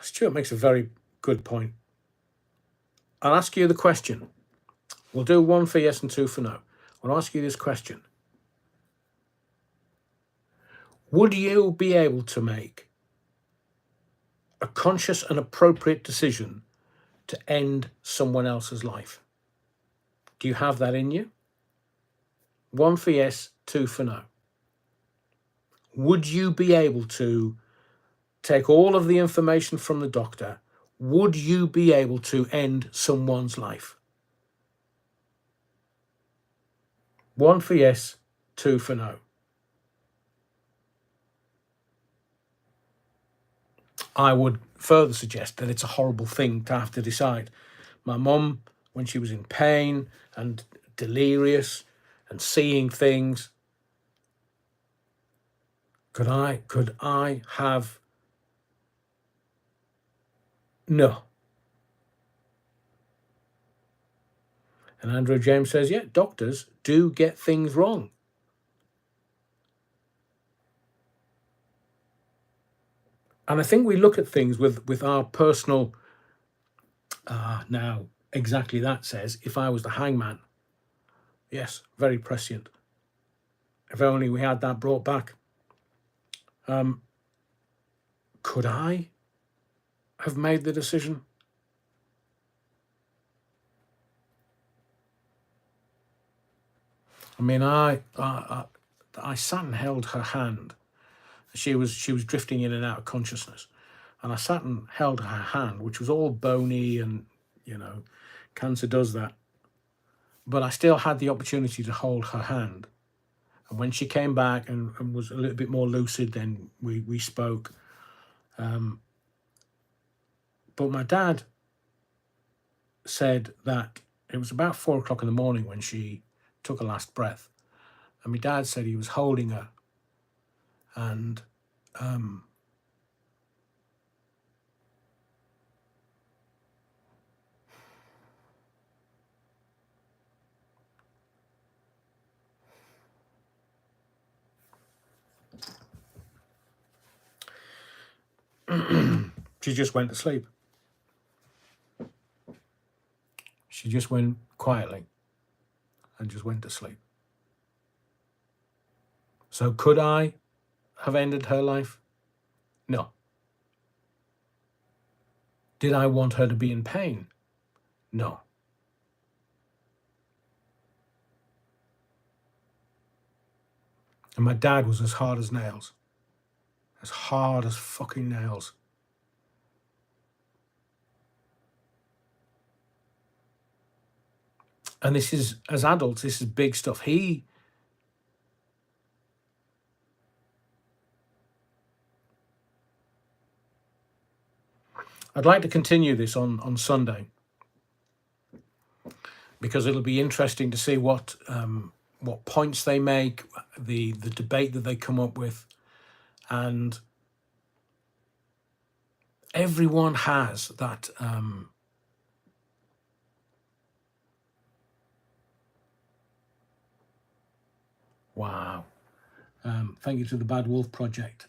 Stuart makes a very good point. I'll ask you the question. We'll do 1 for yes and 2 for no. I'll ask you this question. Would you be able to make a conscious and appropriate decision to end someone else's life? Do you have that in you? 1 for yes, 2 for no. Would you be able to take all of the information from the doctor? Would you be able to end someone's life? 1 for yes, 2 for no. I would further suggest that it's a horrible thing to have to decide. My mum, when she was in pain and delirious and seeing things, could I have... No. And Andrew James says, yeah, doctors do get things wrong. And I think we look at things with our personal, now, exactly that says, if I was the hangman, yes, very prescient. If only we had that brought back. Could I have made the decision? I mean, I sat and held her hand. She was drifting in and out of consciousness, and I sat and held her hand, which was all bony, and cancer does that. But I still had the opportunity to hold her hand. And when she came back and was a little bit more lucid, then we spoke. But my dad said that it was about 4 o'clock in the morning when she took her last breath. And my dad said he was holding her. And she just went to sleep. She just went quietly and just went to sleep. So could I have ended her life? No. Did I want her to be in pain? No. And my dad was as hard as nails. As hard as fucking nails. And this is, as adults, this is big stuff. I'd like to continue this on Sunday, because it'll be interesting to see what points they make, the debate that they come up with, and everyone has that wow. Thank you to the Bad Wolf Project.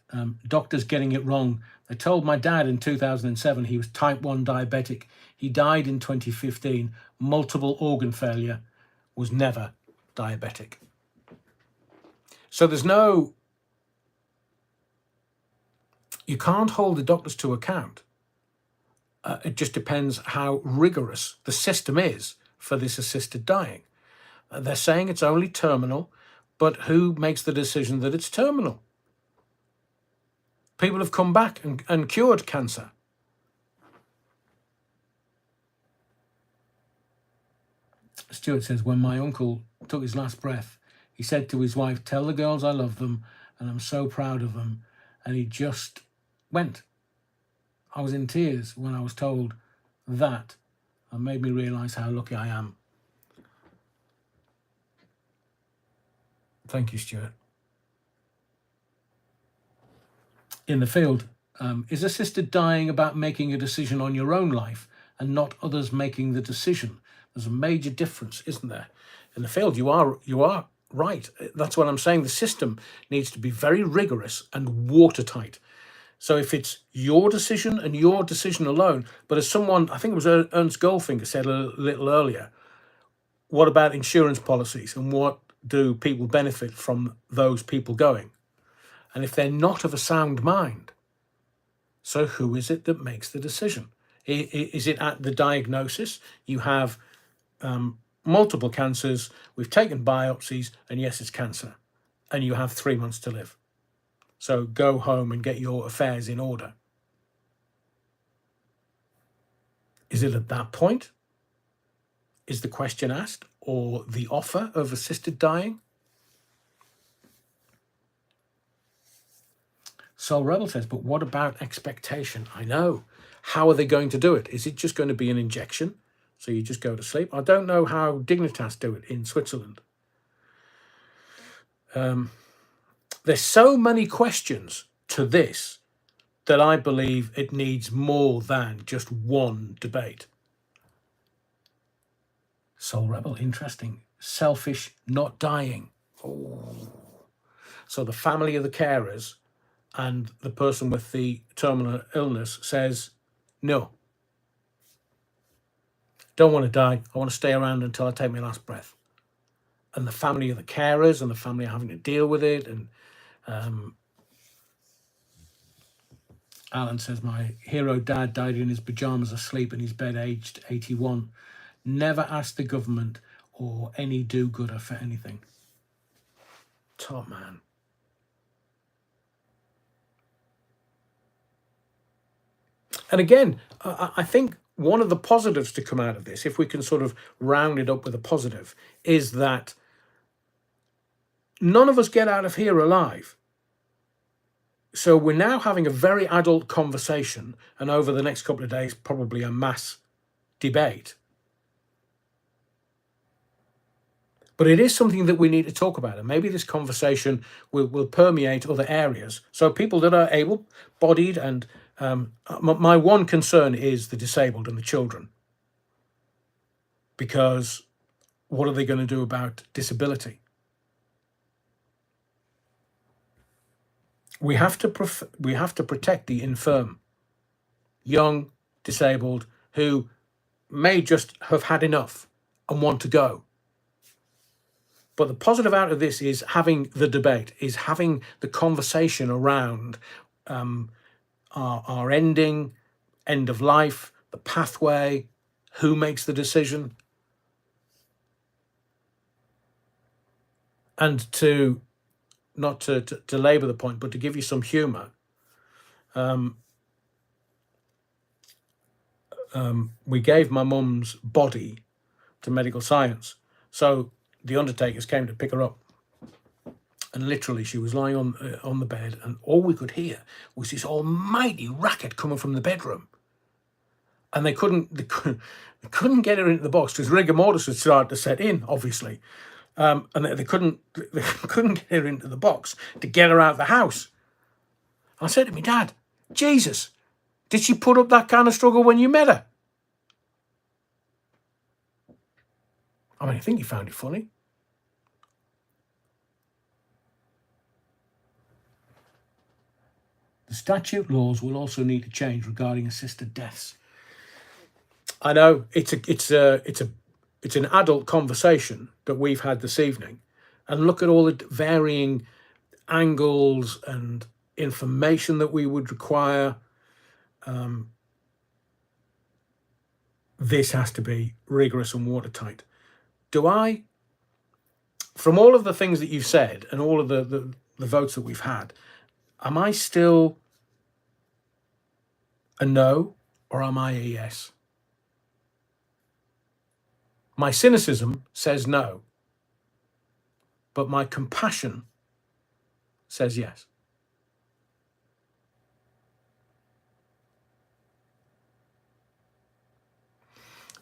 Doctors getting it wrong. They told my dad in 2007 he was type 1 diabetic. He died in 2015. Multiple organ failure. Was never diabetic. So there's no... You can't hold the doctors to account. It just depends how rigorous the system is for this assisted dying. They're saying it's only terminal, but who makes the decision that it's terminal? People have come back and cured cancer. Stuart says, when my uncle took his last breath, he said to his wife, tell the girls I love them and I'm so proud of them. And he just went. I was in tears when I was told that, and made me realise how lucky I am. Thank you, Stuart. In the field, is assisted dying about making a decision on your own life and not others making the decision? There's a major difference, isn't there? In the field, you are right. That's what I'm saying. The system needs to be very rigorous and watertight. So if it's your decision and your decision alone, but as someone, I think it was Ernst Goldfinger said a little earlier, what about insurance policies and what do people benefit from those people going? And if they're not of a sound mind, so who is it that makes the decision? Is it at the diagnosis? You have multiple cancers, we've taken biopsies, and yes, it's cancer. And you have 3 months to live. So go home and get your affairs in order. Is it at that point? Is the question asked, or the offer of assisted dying? Soul Rebel says, but what about expectation? I know. How are they going to do it? Is it just going to be an injection? So you just go to sleep? I don't know how Dignitas do it in Switzerland. There's so many questions to this that I believe it needs more than just one debate. Soul Rebel, interesting. Selfish, not dying. Oh. So the family of the carers and the person with the terminal illness says, no, don't want to die. I want to stay around until I take my last breath. And the family of the carers and the family are having to deal with it. And Alan says, my hero dad died in his pajamas asleep in his bed, aged 81. Never asked the government or any do-gooder for anything. Top man. And again, I think one of the positives to come out of this, if we can sort of round it up with a positive, is that none of us get out of here alive. So we're now having a very adult conversation, and over the next couple of days, probably a mass debate. But it is something that we need to talk about, and maybe this conversation will permeate other areas. So people that are able-bodied, and my one concern is the disabled and the children. Because what are they going to do about disability? We have to protect the infirm, young, disabled, who may just have had enough and want to go. But the positive out of this is having the debate, is having the conversation around our ending, end of life, the pathway, who makes the decision. And to, not to labour the point, but to give you some humour, we gave my mum's body to medical science. So the undertakers came to pick her up, and literally she was lying on the bed, and all we could hear was this almighty racket coming from the bedroom. And they couldn't get her into the box because rigor mortis had started to set in, obviously, and they couldn't get her into the box to get her out of the house. I said to me, Dad, Jesus, did she put up that kind of struggle when you met her? I mean, I think he found it funny. The statute laws will also need to change regarding assisted deaths. I know it's an adult conversation that we've had this evening, and look at all the varying angles and information that we would require. This has to be rigorous and watertight. From all of the things that you've said and all of the votes that we've had, am I still a no, or am I a yes? My cynicism says no, but my compassion says yes.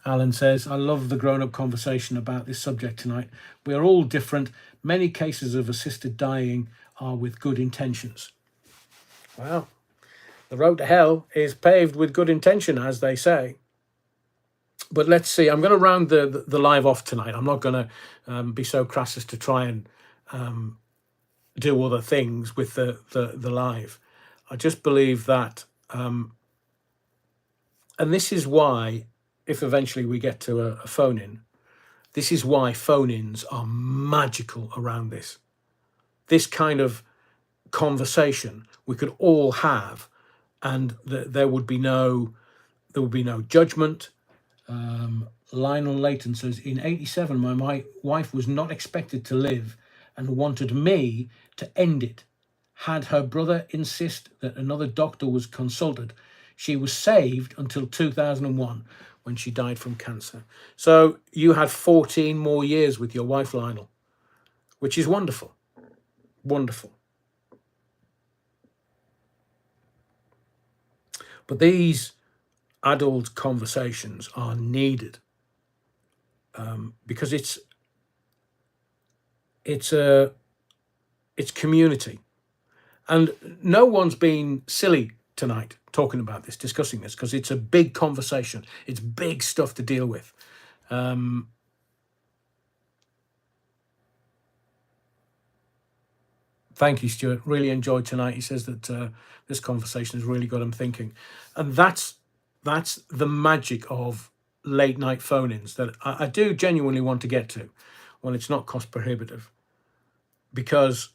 Alan says, I love the grown-up conversation about this subject tonight. We are all different. Many cases of assisted dying are with good intentions. Well, the road to hell is paved with good intention, as they say. But let's see. I'm going to round the live off tonight. I'm not going to be so crass as to try and do other things with the live. I just believe that, and this is why, if eventually we get to a phone-in, this is why phone-ins are magical around this. This kind of conversation we could all have, and there would be no judgment. Lionel Layton says, in 87, my wife was not expected to live and wanted me to end it. Had her brother insist that another doctor was consulted, she was saved until 2001 when she died from cancer. So you had 14 more years with your wife, Lionel, which is wonderful. Wonderful. But these adult conversations are needed because it's community, and no one's been silly tonight talking about this, discussing this, because it's a big conversation. It's big stuff to deal with. Thank you, Stuart. Really enjoyed tonight. He says that this conversation has really got him thinking, and that's the magic of late night phone-ins that I do genuinely want to get to when it's not cost prohibitive, because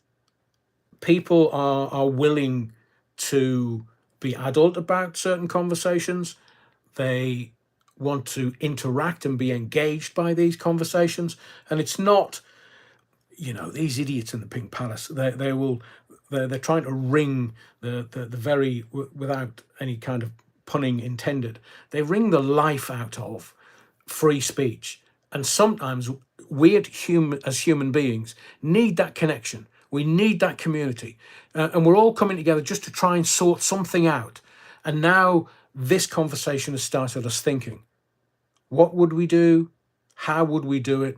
people are willing to be adult about certain conversations. They want to interact and be engaged by these conversations, and it's not, these idiots in the Pink Palace. They're trying to wring the very, without any kind of punning intended, they wring the life out of free speech. And sometimes we as human beings need that connection. We need that community, and we're all coming together just to try and sort something out. And now this conversation has started us thinking: what would we do? How would we do it?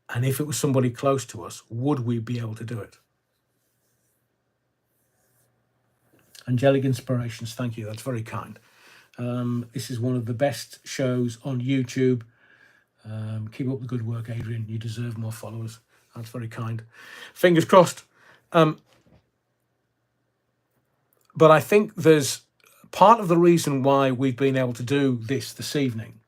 And if it was somebody close to us, would we be able to do it? Angelic Inspirations, thank you. That's very kind. This is one of the best shows on YouTube. Keep up the good work, Adrian. You deserve more followers. That's very kind. Fingers crossed. But I think there's part of the reason why we've been able to do this evening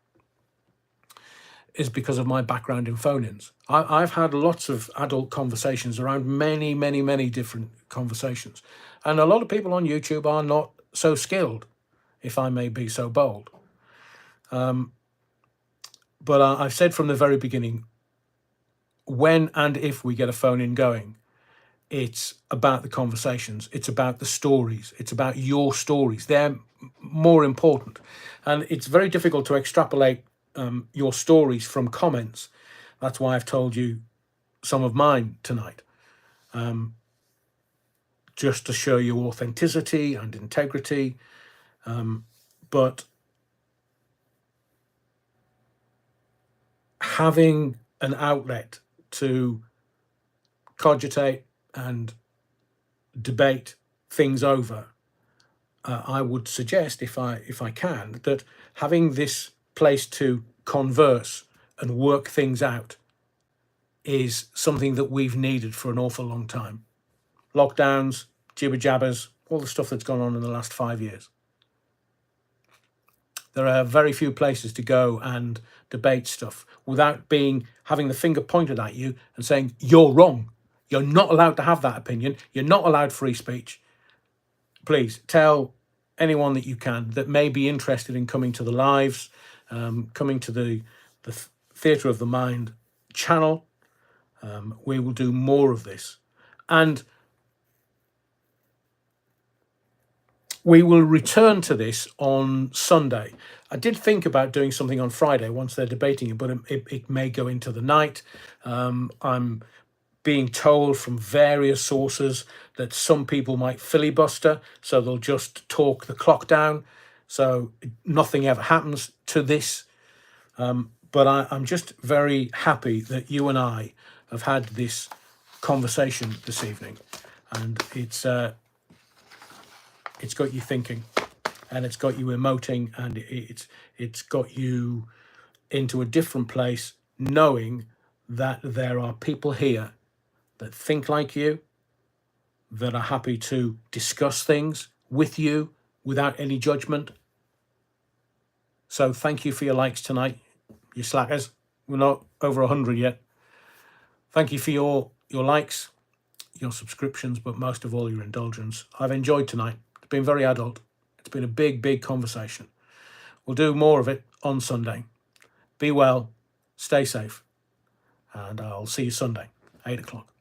is because of my background in phone-ins. I've had lots of adult conversations around many, many, many different conversations. And a lot of people on YouTube are not so skilled, if I may be so bold. But I've said from the very beginning, when and if we get a phone-in going, it's about the conversations. It's about the stories. It's about your stories. They're more important. And it's very difficult to extrapolate your stories from comments. That's why I've told you some of mine tonight, just to show you authenticity and integrity. But having an outlet to cogitate and debate things over, I would suggest, if I can, that having this place to converse and work things out is something that we've needed for an awful long time. Lockdowns, jibber jabbers, all the stuff that's gone on in the last 5 years. There are very few places to go and debate stuff without having the finger pointed at you and saying, you're wrong. You're not allowed to have that opinion. You're not allowed free speech. Please tell anyone that you can that may be interested in coming to the lives, coming to the Theatre of the Mind channel. We will do more of this. And we will return to this on Sunday. I did think about doing something on Friday once they're debating it, but it may go into the night. I'm being told from various sources that some people might filibuster, so they'll just talk the clock down, so nothing ever happens to this. But I'm just very happy that you and I have had this conversation this evening, and it's got you thinking, and it's got you emoting, and it's got you into a different place, knowing that there are people here that think like you, that are happy to discuss things with you without any judgment. So thank you for your likes tonight, you slackers. We're not over 100 yet. Thank you for your likes, your subscriptions, but most of all your indulgence. I've enjoyed tonight. It's been very adult. It's been a big, big conversation. We'll do more of it on Sunday. Be well, stay safe, and I'll see you Sunday, 8 o'clock.